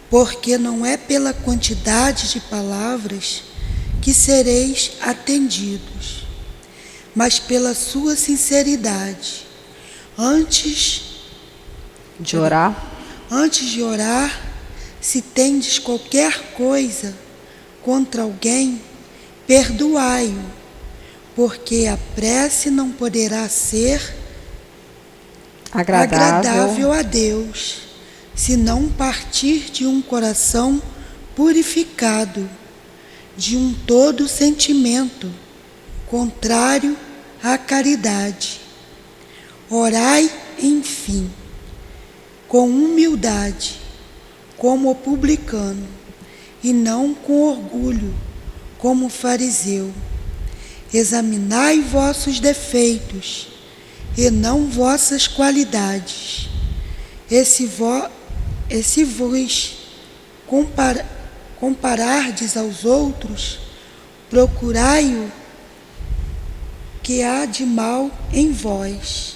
porque não é pela quantidade de palavras que sereis atendidos, mas pela sua sinceridade. Antes de orar, se tendes qualquer coisa contra alguém, perdoai-o, porque a prece não poderá ser agradável a Deus, se não partir de um coração purificado, de um todo sentimento contrário à caridade. Orai, enfim, com humildade, como o publicano, e não com orgulho, como o fariseu. Examinai vossos defeitos, e não vossas qualidades. E se vos comparardes aos outros, procurai-o que há de mal em vós.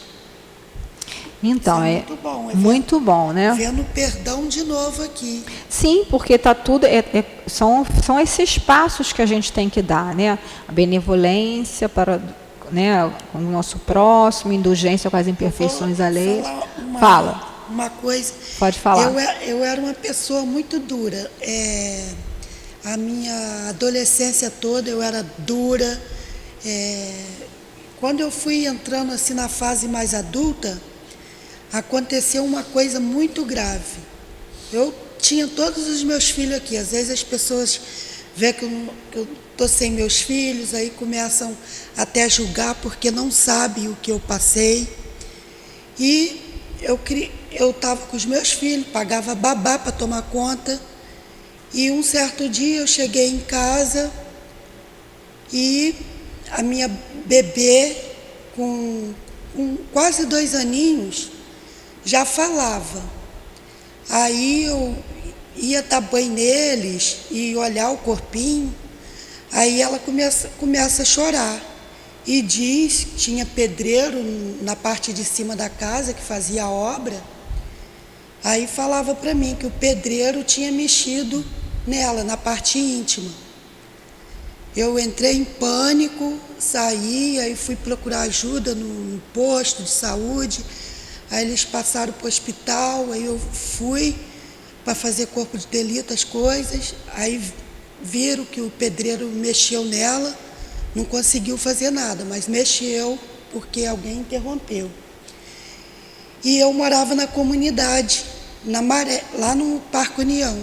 Então, Isso é muito bom. muito bom, né? Vendo perdão de novo aqui. Sim, porque tá tudo são esses passos que a gente tem que dar, né? A benevolência para, né, com o nosso próximo, indulgência com as imperfeições alheias. Fala. Uma coisa. Pode falar. Eu era uma pessoa muito dura. A minha adolescência toda eu era dura. Quando eu fui entrando assim na fase mais adulta, aconteceu uma coisa muito grave. Eu tinha todos os meus filhos aqui. Às vezes as pessoas veem que eu estou sem meus filhos, aí começam até a julgar porque não sabem o que eu passei. E eu estava com os meus filhos, pagava babá para tomar conta. E um certo dia eu cheguei em casa e a minha bebê, com quase 2 aninhos, já falava. Aí eu ia dar banho neles e olhar o corpinho, aí ela começa a chorar. E diz que tinha pedreiro na parte de cima da casa que fazia a obra. Aí falava para mim que o pedreiro tinha mexido nela, na parte íntima. Eu entrei em pânico, saí, aí fui procurar ajuda no posto de saúde. Aí eles passaram para o hospital, aí eu fui para fazer corpo de delito, as coisas. Aí viram que o pedreiro mexeu nela, não conseguiu fazer nada, mas mexeu porque alguém interrompeu. E eu morava na comunidade, na Maré, lá no Parque União.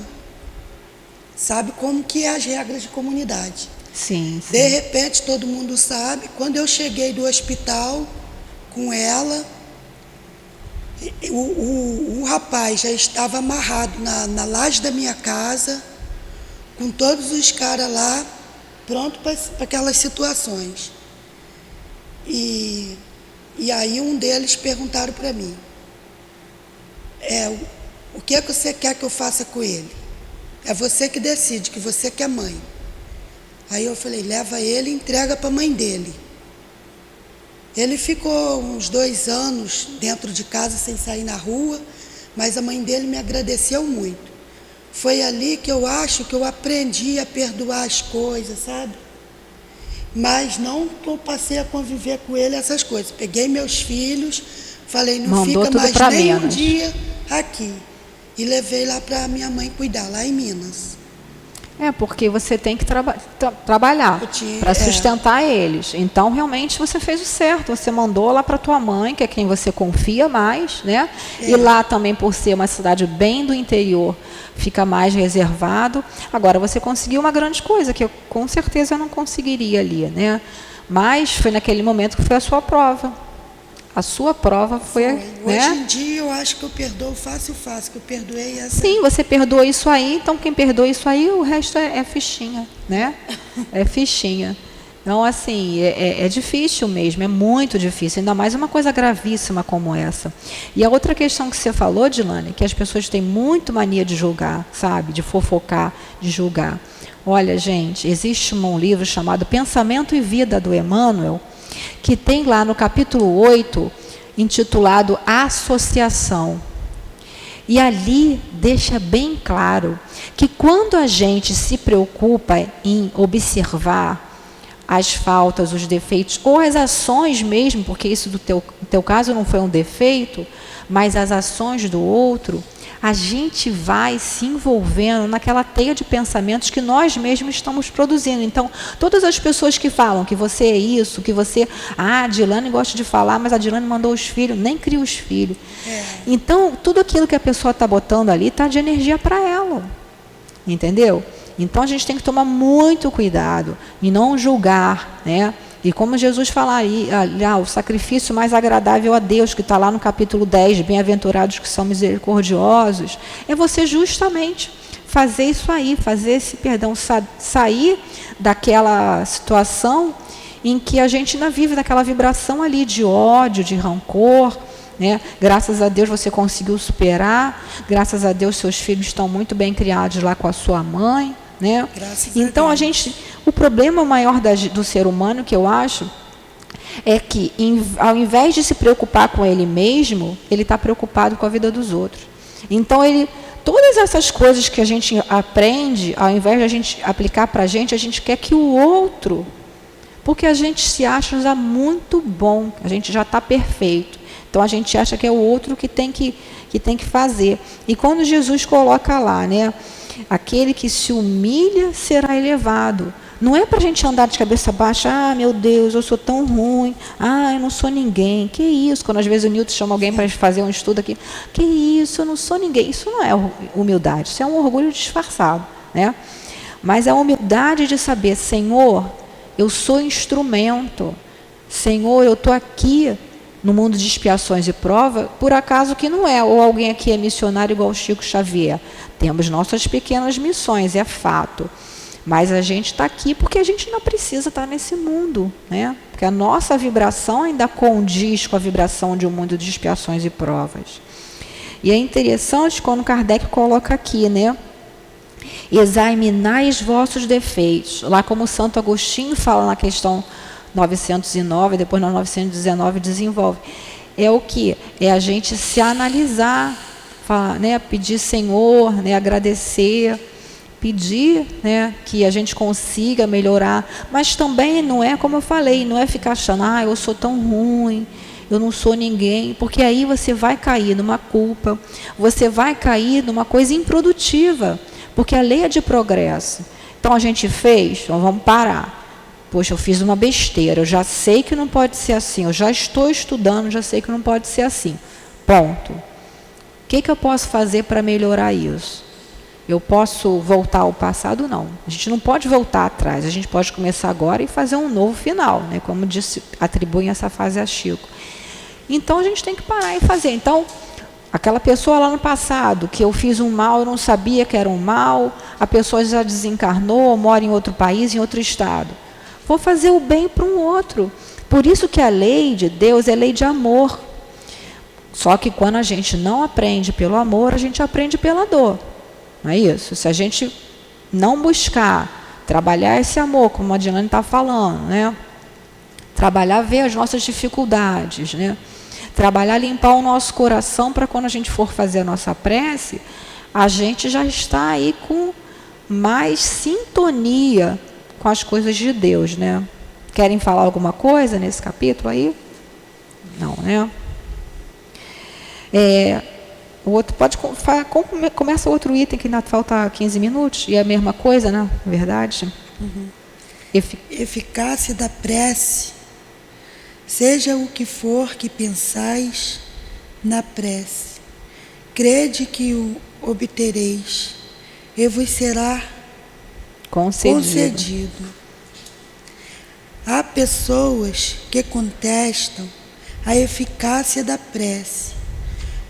Sabe como que é as regras de comunidade? Sim, sim. De repente, todo mundo sabe, quando eu cheguei do hospital com ela, o rapaz já estava amarrado na laje da minha casa, com todos os caras lá, pronto para aquelas situações. E aí um deles perguntaram para mim, o que é que você quer que eu faça com ele? É você que decide, que você que é mãe. Aí eu falei, leva ele e entrega para a mãe dele. Ele ficou uns 2 anos dentro de casa sem sair na rua, mas a mãe dele me agradeceu muito. Foi ali que eu acho que eu aprendi a perdoar as coisas, sabe? Mas não passei a conviver com ele essas coisas. Peguei meus filhos, falei, não Mandou fica tudo mais nem um menos. dia aqui. E levei lá para minha mãe cuidar, lá em Minas. Porque você tem que trabalhar para sustentar eles. Então, realmente, você fez o certo. Você mandou lá para tua mãe, que é quem você confia mais, né? E lá também, por ser uma cidade bem do interior, fica mais reservado. Agora, você conseguiu uma grande coisa, que eu com certeza não conseguiria ali, né? Mas foi naquele momento que foi a sua prova. A sua prova foi, né? Hoje em dia eu acho que eu perdoo fácil, que eu perdoei essa. Sim, você perdoou isso aí, então quem perdoa isso aí, o resto é fichinha, né? É fichinha. Então, assim, é difícil mesmo, é muito difícil, ainda mais uma coisa gravíssima como essa. E a outra questão que você falou, Dilane, que as pessoas têm muito mania de julgar, sabe? De fofocar, de julgar. Olha, gente, existe um livro chamado Pensamento e Vida, do Emmanuel, que tem lá no capítulo 8, intitulado Associação. E ali deixa bem claro que quando a gente se preocupa em observar as faltas, os defeitos, ou as ações mesmo, porque isso no teu caso não foi um defeito, mas as ações do outro, a gente vai se envolvendo naquela teia de pensamentos que nós mesmos estamos produzindo. Então, todas as pessoas que falam que você é isso, que você... a Dilane gosta de falar, mas a Dilane mandou os filhos, nem cria os filhos. Então, tudo aquilo que a pessoa está botando ali está de energia para ela. Entendeu? Então, a gente tem que tomar muito cuidado e não julgar, né? E como Jesus fala aí, o sacrifício mais agradável a Deus, que está lá no capítulo 10, bem-aventurados que são misericordiosos, é você justamente fazer isso aí, fazer esse perdão, sair daquela situação em que a gente ainda vive naquela vibração ali de ódio, de rancor, né? Graças a Deus você conseguiu superar, graças a Deus seus filhos estão muito bem criados lá com a sua mãe, né? Então o problema maior do ser humano, que eu acho, é que, ao invés de se preocupar com ele mesmo, ele está preocupado com a vida dos outros. Então, todas essas coisas que a gente aprende, ao invés de a gente aplicar para a gente quer que o outro, porque a gente se acha já muito bom, a gente já está perfeito. Então, a gente acha que é o outro que tem que fazer. E quando Jesus coloca lá, né, aquele que se humilha será elevado. Não é para a gente andar de cabeça baixa, ah, meu Deus, eu sou tão ruim, ah, eu não sou ninguém. Que isso? Quando às vezes o Newton chama alguém para fazer um estudo aqui, que isso, eu não sou ninguém. Isso não é humildade, isso é um orgulho disfarçado, né? Mas a humildade de saber, Senhor, eu sou instrumento, Senhor, eu estou aqui no mundo de expiações e prova, por acaso que não é, ou alguém aqui é missionário igual o Chico Xavier. Temos nossas pequenas missões, é fato. Mas a gente está aqui porque a gente não precisa estar nesse mundo, né? Porque a nossa vibração ainda condiz com a vibração de um mundo de expiações e provas. E é interessante quando Kardec coloca aqui, né? Examinai os vossos defeitos. Lá como Santo Agostinho fala na questão 909, depois na 919 desenvolve. É o que? É a gente se analisar, falar, né? Pedir Senhor, né? Agradecer, pedir, né, que a gente consiga melhorar, mas também não é, como eu falei, não é ficar achando, ah, eu sou tão ruim, eu não sou ninguém, porque aí você vai cair numa culpa, você vai cair numa coisa improdutiva, porque a lei é de progresso. Então a gente fez, então vamos parar. Poxa, eu fiz uma besteira, eu já sei que não pode ser assim, eu já estou estudando, já sei que não pode ser assim. Ponto. O que eu posso fazer para melhorar isso? Eu posso voltar ao passado? Não. A gente não pode voltar atrás. A gente pode começar agora e fazer um novo final, né? Como disse, atribuem essa fase a Chico. Então, a gente tem que parar e fazer. Então, aquela pessoa lá no passado, que eu fiz um mal, eu não sabia que era um mal, a pessoa já desencarnou, mora em outro país, em outro estado. Vou fazer o bem para um outro. Por isso que a lei de Deus é lei de amor. Só que quando a gente não aprende pelo amor, a gente aprende pela dor. Não é isso? Se a gente não buscar trabalhar esse amor, como a Dilane está falando, né? Trabalhar, ver as nossas dificuldades, né? Trabalhar, limpar o nosso coração para quando a gente for fazer a nossa prece, a gente já está aí com mais sintonia com as coisas de Deus, né? Querem falar alguma coisa nesse capítulo aí? Não, né? O outro pode começa outro item que ainda falta 15 minutos e é a mesma coisa, né? Na verdade. Uhum. Eficácia da prece. Seja o que for que pensais na prece, crede que o obtereis e vos será concedido. Há pessoas que contestam a eficácia da prece,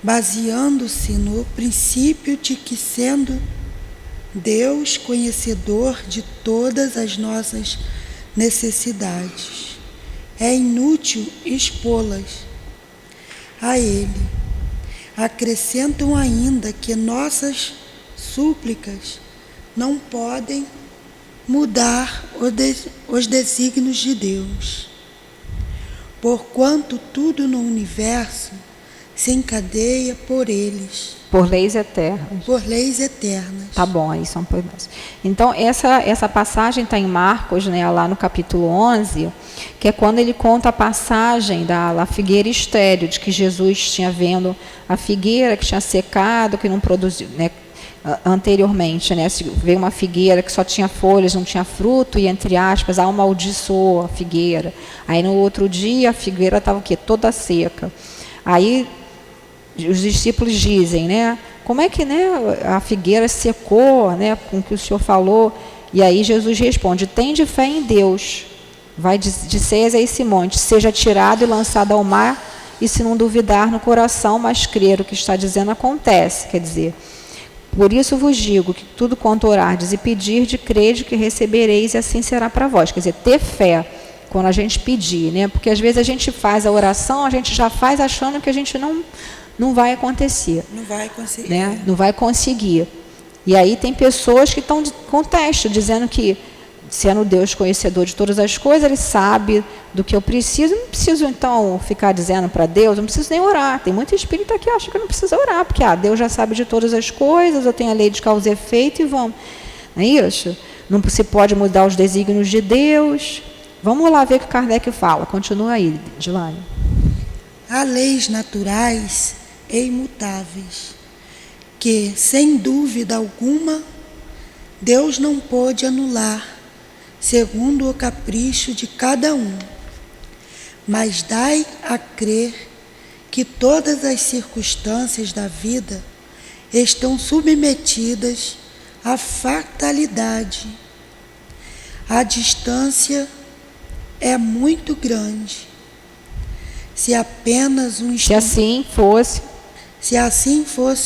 baseando-se no princípio de que, sendo Deus conhecedor de todas as nossas necessidades, é inútil expô-las a Ele. Acrescentam ainda que nossas súplicas não podem mudar os desígnios de Deus, porquanto tudo no universo se encadeia por eles. Por leis eternas. Por leis eternas. Tá bom, aí são por nós. Então, essa passagem está em Marcos, né, lá no capítulo 11, que é quando ele conta a passagem da figueira estéril, de que Jesus tinha vendo a figueira que tinha secado, que não produziu, né, anteriormente, né, se veio uma figueira que só tinha folhas, não tinha fruto, e, entre aspas, amaldiçoou a figueira. Aí, no outro dia, a figueira estava o quê? Toda seca. Aí, os discípulos dizem, né, como é que, né, a figueira secou, né, com o que o Senhor falou? E aí Jesus responde, tende fé em Deus. Vai disseis a esse monte, seja tirado e lançado ao mar, e se não duvidar no coração, mas crer o que está dizendo acontece. Quer dizer, por isso vos digo que tudo quanto orardes e pedirdes, crede que recebereis e assim será para vós. Quer dizer, ter fé quando a gente pedir, né? Porque às vezes a gente faz a oração, a gente já faz achando que a gente não vai acontecer. Não vai conseguir. Né? Não vai conseguir. E aí tem pessoas que estão contestam, dizendo que sendo Deus conhecedor de todas as coisas, Ele sabe do que eu preciso. Não preciso, então, ficar dizendo para Deus, não preciso nem orar. Tem muito espírita que acha que não precisa orar, porque Deus já sabe de todas as coisas, eu tenho a lei de causa e efeito e vamos. Não é isso? Não se pode mudar os desígnios de Deus. Vamos lá ver o que Kardec fala. Continua aí, Dilane. Há leis naturais e imutáveis, que, sem dúvida alguma, Deus não pôde anular, segundo o capricho de cada um. Mas dai a crer que todas as circunstâncias da vida estão submetidas à fatalidade. A distância é muito grande. Se assim fosse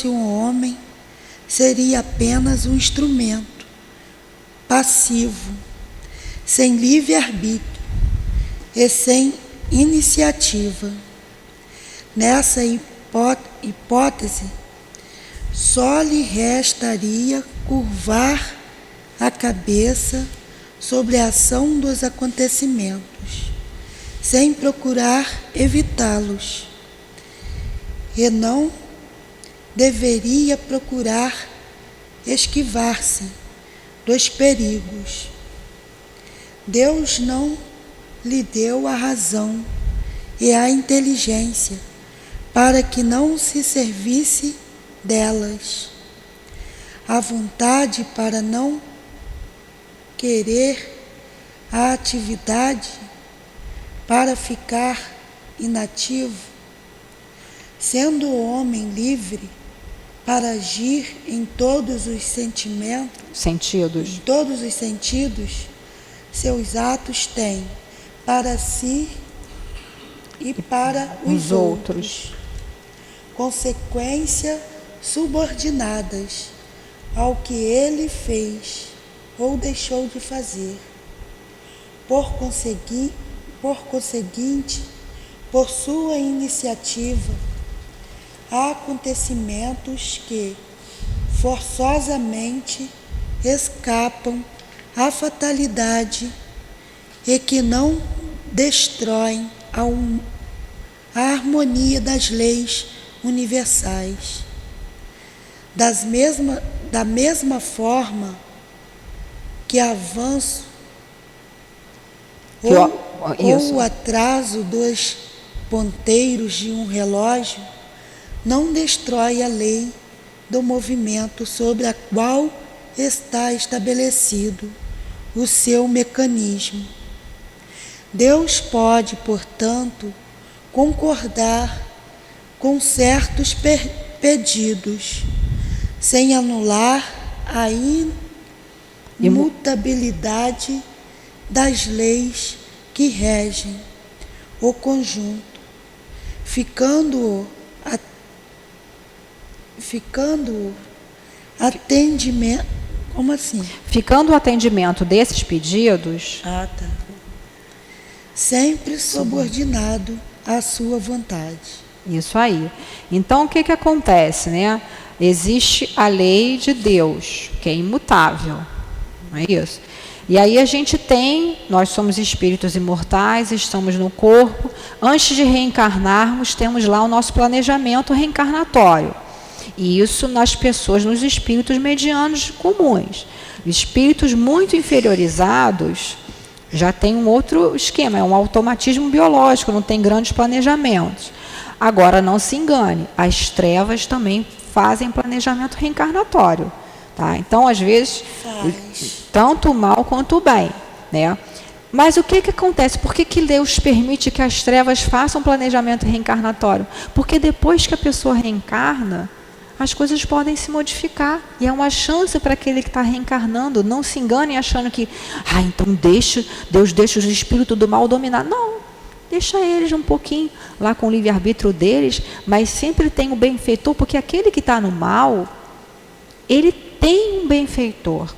um homem, seria apenas um instrumento passivo, sem livre-arbítrio e sem iniciativa. Nessa hipótese, só lhe restaria curvar a cabeça sobre a ação dos acontecimentos, sem procurar evitá-los, e não deveria procurar esquivar-se dos perigos. Deus não lhe deu a razão e a inteligência para que não se servisse delas, a vontade para não querer, a atividade para ficar inativo, sendo o homem livre para agir em todos os sentidos. Em todos os sentidos, seus atos têm para si e para os outros consequências subordinadas ao que ele fez ou deixou de fazer. Por conseguinte, por sua iniciativa, há acontecimentos que forçosamente escapam à fatalidade e que não destroem a harmonia das leis universais. Da mesma forma que avanço ou o atraso dos ponteiros de um relógio não destrói a lei do movimento sobre a qual está estabelecido o seu mecanismo. Deus pode, portanto, concordar com certos pedidos, sem anular a imutabilidade das leis que regem o conjunto, ficando atendimento. Como assim? Ficando o atendimento desses pedidos. Sempre subordinado à sua vontade. Isso aí. Então, o que acontece, né? Existe a lei de Deus, que é imutável, não é isso? E aí nós somos espíritos imortais, estamos no corpo. Antes de reencarnarmos, temos lá o nosso planejamento reencarnatório. E isso nas pessoas, nos espíritos medianos comuns. Espíritos muito inferiorizados já tem um outro esquema, é um automatismo biológico, não tem grandes planejamentos. Agora, não se engane, as trevas também fazem planejamento reencarnatório. Tá? Então, às vezes, tanto o mal quanto o bem. Né? Mas o que acontece? Por que Deus permite que as trevas façam planejamento reencarnatório? Porque depois que a pessoa reencarna, as coisas podem se modificar. E é uma chance para aquele que está reencarnando. Não se engane achando que, então Deus deixa os espíritos do mal dominar. Não, deixa eles um pouquinho lá com o livre-arbítrio deles, mas sempre tem o benfeitor, porque aquele que está no mal, ele tem um benfeitor,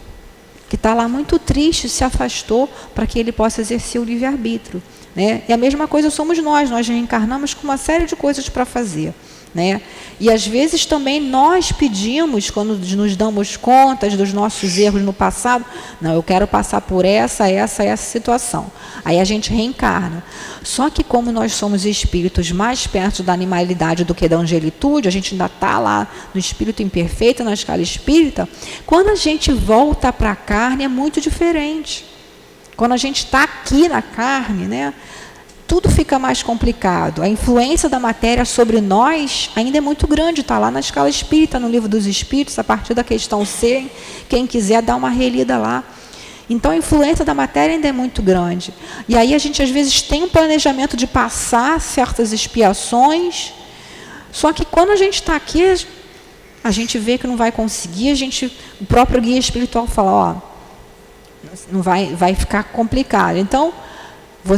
que está lá muito triste, se afastou para que ele possa exercer o livre-arbítrio. Né? E a mesma coisa somos nós reencarnamos com uma série de coisas para fazer. né? E às vezes também nós pedimos, quando nos damos conta dos nossos erros no passado, não, eu quero passar por essa situação. Aí a gente reencarna. Só que como nós somos espíritos mais perto da animalidade do que da angelitude, a gente ainda está lá no espírito imperfeito, na escala espírita, quando a gente volta para a carne é muito diferente. Quando a gente está aqui na carne, né, tudo fica mais complicado. A influência da matéria sobre nós ainda é muito grande. Está lá na escala espírita, no livro dos espíritos, a partir da questão C. Quem quiser dar uma relida lá. Então a influência da matéria ainda é muito grande. E aí a gente às vezes tem um planejamento de passar certas expiações. Só que quando a gente está aqui, a gente vê que não vai conseguir. O próprio guia espiritual fala, ó, não vai ficar complicado. Então,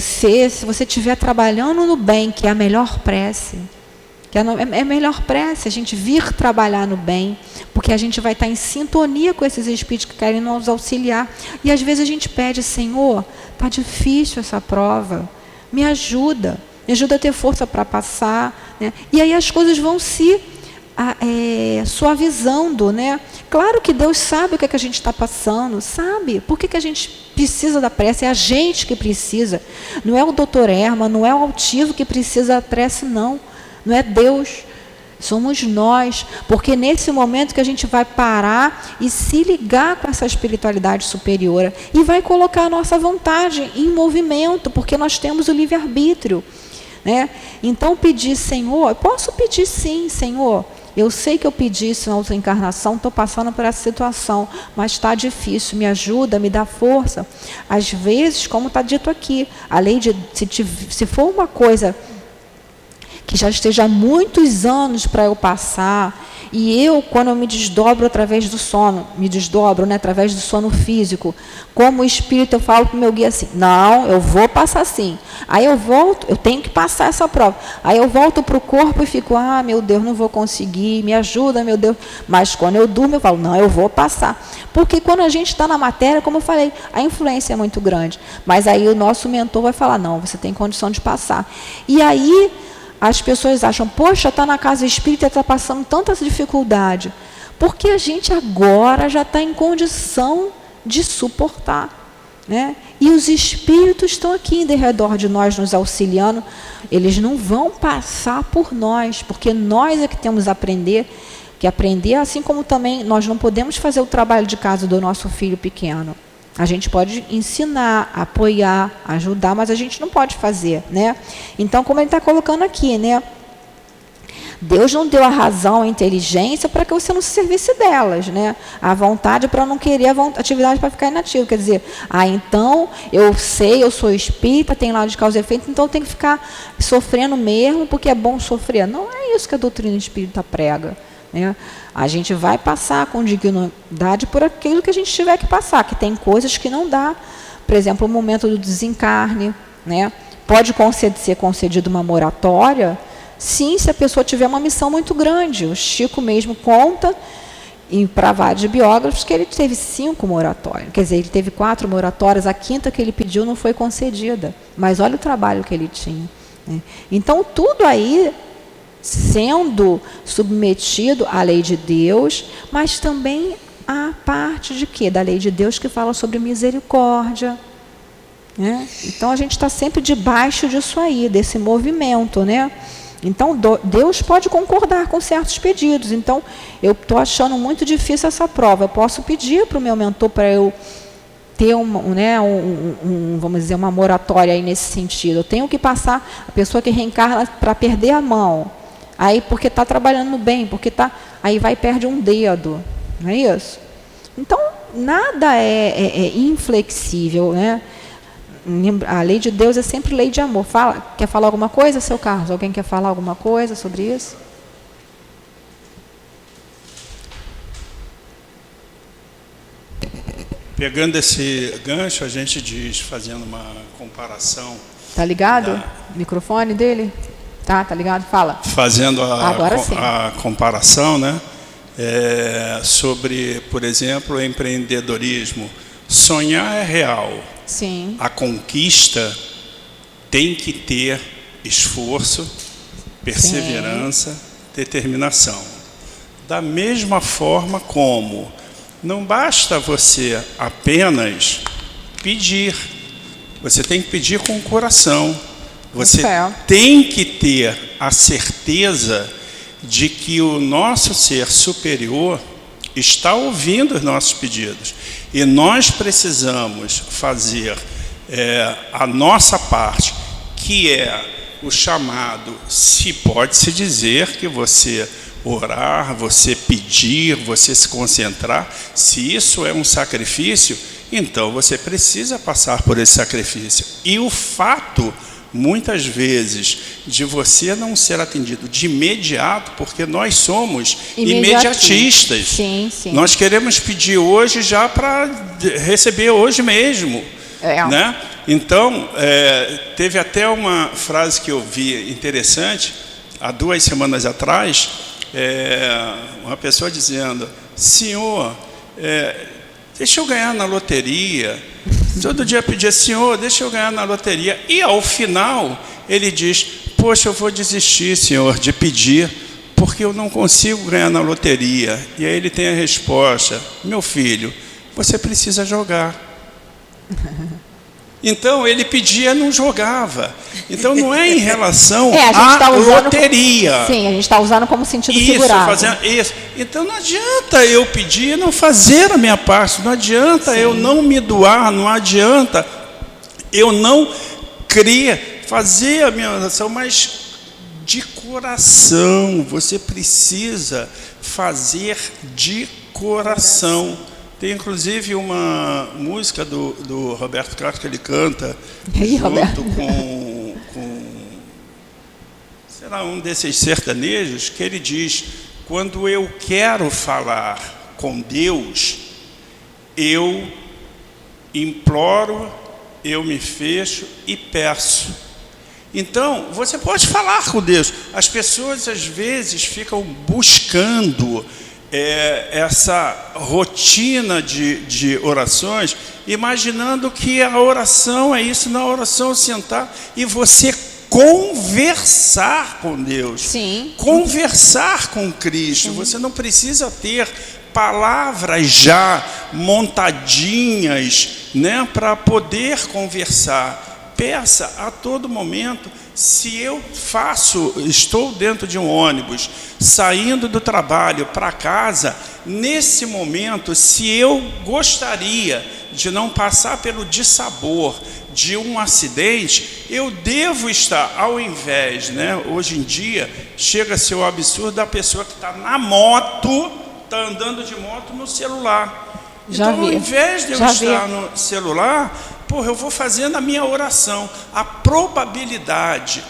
se você estiver trabalhando no bem, que é a melhor prece, que é a melhor prece, a gente vir trabalhar no bem, porque a gente vai estar em sintonia com esses espíritos que querem nos auxiliar. E às vezes a gente pede, Senhor, está difícil essa prova, me ajuda a ter força para passar, né? E aí as coisas vão se suavizando, né? Claro que Deus sabe o que a gente está passando, sabe? Por que a gente precisa da prece? É a gente que precisa. Não é o doutor Herman, não é o altivo que precisa da prece, não. Não é Deus. Somos nós. Porque nesse momento que a gente vai parar e se ligar com essa espiritualidade superior e vai colocar a nossa vontade em movimento, porque nós temos o livre-arbítrio, né? Então pedir, Senhor, eu posso pedir sim, Senhor. Eu sei que eu pedi isso na outra encarnação, estou passando por essa situação, mas está difícil, me ajuda, me dá força. Às vezes, como está dito aqui, a lei de, se for uma coisa que já esteja há muitos anos para eu passar, e eu, quando eu me desdobro através do sono, né, através do sono físico, como espírito, eu falo para o meu guia assim, não, eu vou passar sim. Aí eu volto, eu tenho que passar essa prova. Aí eu volto para o corpo e fico, meu Deus, não vou conseguir, me ajuda, meu Deus. Mas quando eu durmo, eu falo, não, eu vou passar. Porque quando a gente está na matéria, como eu falei, a influência é muito grande. Mas aí o nosso mentor vai falar, não, você tem condição de passar. E aí as pessoas acham, poxa, está na casa espírita, está passando tanta dificuldade. Porque a gente agora já está em condição de suportar, né? E os espíritos estão aqui em redor de nós, nos auxiliando. Eles não vão passar por nós, porque nós é que temos que aprender, assim como também nós não podemos fazer o trabalho de casa do nosso filho pequeno. A gente pode ensinar, apoiar, ajudar, mas a gente não pode fazer, né? Então, como ele está colocando aqui, né? Deus não deu a razão, a inteligência para que você não se servisse delas, né? A vontade para não querer a atividade para ficar inativo. Quer dizer, então, eu sei, eu sou espírita, tem lá de causa e efeito, então eu tenho que ficar sofrendo mesmo, porque é bom sofrer. Não é isso que a doutrina espírita prega, né? A gente vai passar com dignidade por aquilo que a gente tiver que passar, que tem coisas que não dá. Por exemplo, o momento do desencarne, né? Pode ser concedido uma moratória, sim, se a pessoa tiver uma missão muito grande. O Chico mesmo conta, para vários biógrafos, que ele teve 5 moratórias. Quer dizer, ele teve 4 moratórias, a 5ª que ele pediu não foi concedida. Mas olha o trabalho que ele tinha, né? Então, tudo aí sendo submetido à lei de Deus, mas também à parte de quê? Da lei de Deus que fala sobre misericórdia, né? Então a gente está sempre debaixo disso aí, desse movimento, né? Então Deus pode concordar com certos pedidos. Então eu estou achando muito difícil essa prova. Eu posso pedir para o meu mentor para eu ter vamos dizer, uma moratória aí nesse sentido. Eu tenho que passar a pessoa que reencarna para perder a mão. Aí porque está trabalhando bem, aí vai e perde um dedo, não é isso? Então, nada é inflexível, né? A lei de Deus é sempre lei de amor. Quer falar alguma coisa, seu Carlos? Alguém quer falar alguma coisa sobre isso? Pegando esse gancho, a gente diz, fazendo uma comparação... Tá ligado? O microfone dele? Tá ligado? Fala. Fazendo a comparação, né? Sobre, por exemplo, o empreendedorismo. Sonhar é real. Sim. A conquista tem que ter esforço, perseverança, determinação. Da mesma forma como não basta você apenas pedir, você tem que pedir com o coração. Você tem que ter a certeza de que o nosso ser superior está ouvindo os nossos pedidos. E nós precisamos fazer a nossa parte, que é o chamado, se pode-se dizer que você orar, você pedir, você se concentrar, se isso é um sacrifício, então você precisa passar por esse sacrifício. E o fato, muitas vezes, de você não ser atendido de imediato, porque nós somos imediatistas. Sim, sim. Nós queremos pedir hoje já para receber hoje mesmo. Né? Então, teve até uma frase que eu vi interessante, há 2 semanas atrás, uma pessoa dizendo: Senhor, deixa eu ganhar na loteria. Todo dia pedia: Senhor, deixa eu ganhar na loteria. E ao final ele diz: poxa, eu vou desistir, Senhor, de pedir, porque eu não consigo ganhar na loteria. E aí ele tem a resposta: meu filho, você precisa jogar. Então ele pedia, não jogava. Então não é em relação à loteria. Sim, a gente está usando como sentido figurado. Isso. Então não adianta eu pedir e não fazer a minha parte. Não adianta eu não me doar. Não adianta eu não crer, fazer a minha oração, mas de coração. Você precisa fazer de coração. Tem inclusive uma música do Roberto Carlos que ele canta junto com será um desses sertanejos, que ele diz: quando eu quero falar com Deus, eu imploro, eu me fecho e peço. Então, você pode falar com Deus. As pessoas às vezes ficam buscando essa rotina de orações, imaginando que a oração é isso. Na oração sentar e você conversar com Deus. Sim. Conversar com Cristo. Sim. Você não precisa ter palavras já montadinhas, né, para poder conversar. Peça a todo momento. Se eu estou dentro de um ônibus, saindo do trabalho para casa, nesse momento, se eu gostaria de não passar pelo dissabor de um acidente, eu devo estar, ao invés, né, hoje em dia, chega a ser o absurdo da pessoa que está na moto, está andando de moto no celular. Então, ao invés de eu estar no celular, eu vou fazendo a minha oração. A probabilidade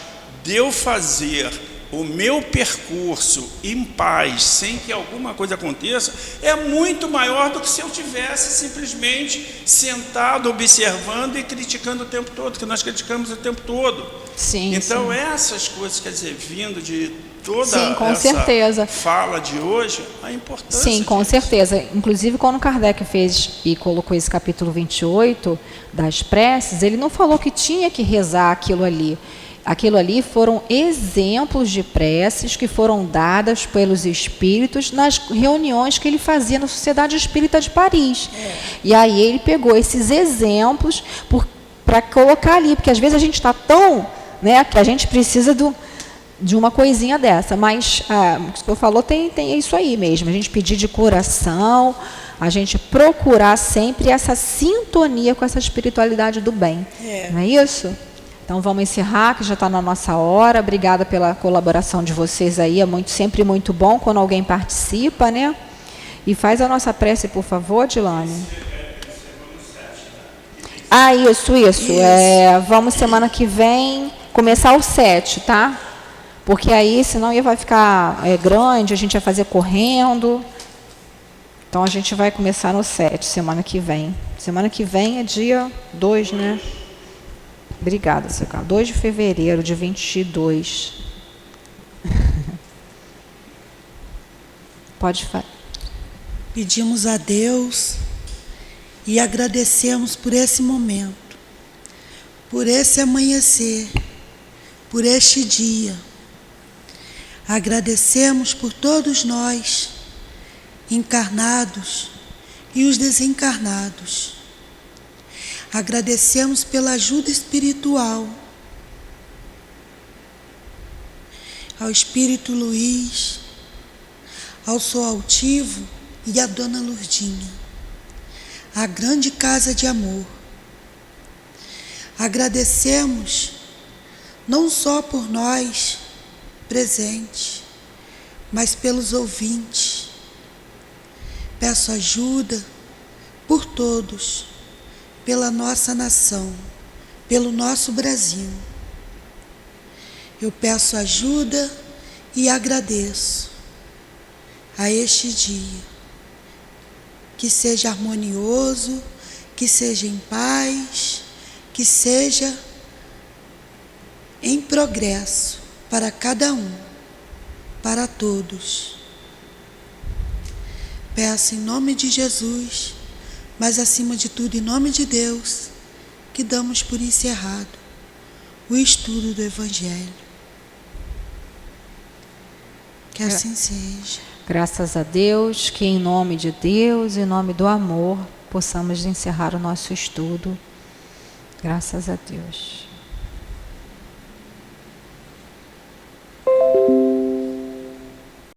de eu fazer o meu percurso em paz, sem que alguma coisa aconteça, é muito maior do que se eu tivesse simplesmente sentado, observando e criticando o tempo todo, que nós criticamos o tempo todo. Sim, então, sim. Essas coisas, quer dizer, vindo de toda essa certeza. Fala de hoje, a importância. Sim, com certeza. Inclusive, quando Kardec fez e colocou esse capítulo 28 das preces, ele não falou que tinha que rezar aquilo ali. Aquilo ali foram exemplos de preces que foram dadas pelos espíritos nas reuniões que ele fazia na Sociedade Espírita de Paris. E aí ele pegou esses exemplos para colocar ali, porque às vezes a gente está tão, né, que a gente precisa de uma coisinha dessa, mas o que o senhor falou tem isso aí mesmo, a gente pedir de coração, a gente procurar sempre essa sintonia com essa espiritualidade do bem, não é isso? Então vamos encerrar, que já está na nossa hora. Obrigada pela colaboração de vocês aí, sempre muito bom quando alguém participa, né? E faz a nossa prece, por favor, Dilane. Isso. Vamos semana que vem começar o 7, tá? Porque aí, senão vai ficar grande, a gente vai fazer correndo. Então, a gente vai começar no 7, semana que vem. Semana que vem é dia 2, né? Obrigada, seu Carlos. 2 de fevereiro de 22. Pode falar. Pedimos a Deus e agradecemos por esse momento, por esse amanhecer, por este dia. Agradecemos por todos nós, encarnados e os desencarnados. Agradecemos pela ajuda espiritual ao Espírito Luiz, ao Sou Altivo e à Dona Lurdinha, a grande casa de amor. Agradecemos não só por nós presentes, mas pelos ouvintes. Peço ajuda por todos, pela nossa nação, pelo nosso Brasil. Eu peço ajuda e agradeço a este dia, que seja harmonioso, que seja em paz, que seja em progresso para cada um, para todos. Peço em nome de Jesus, mas acima de tudo em nome de Deus, que damos por encerrado o estudo do Evangelho. Que assim seja. Graças a Deus, que em nome de Deus, em nome do amor, possamos encerrar o nosso estudo. Graças a Deus.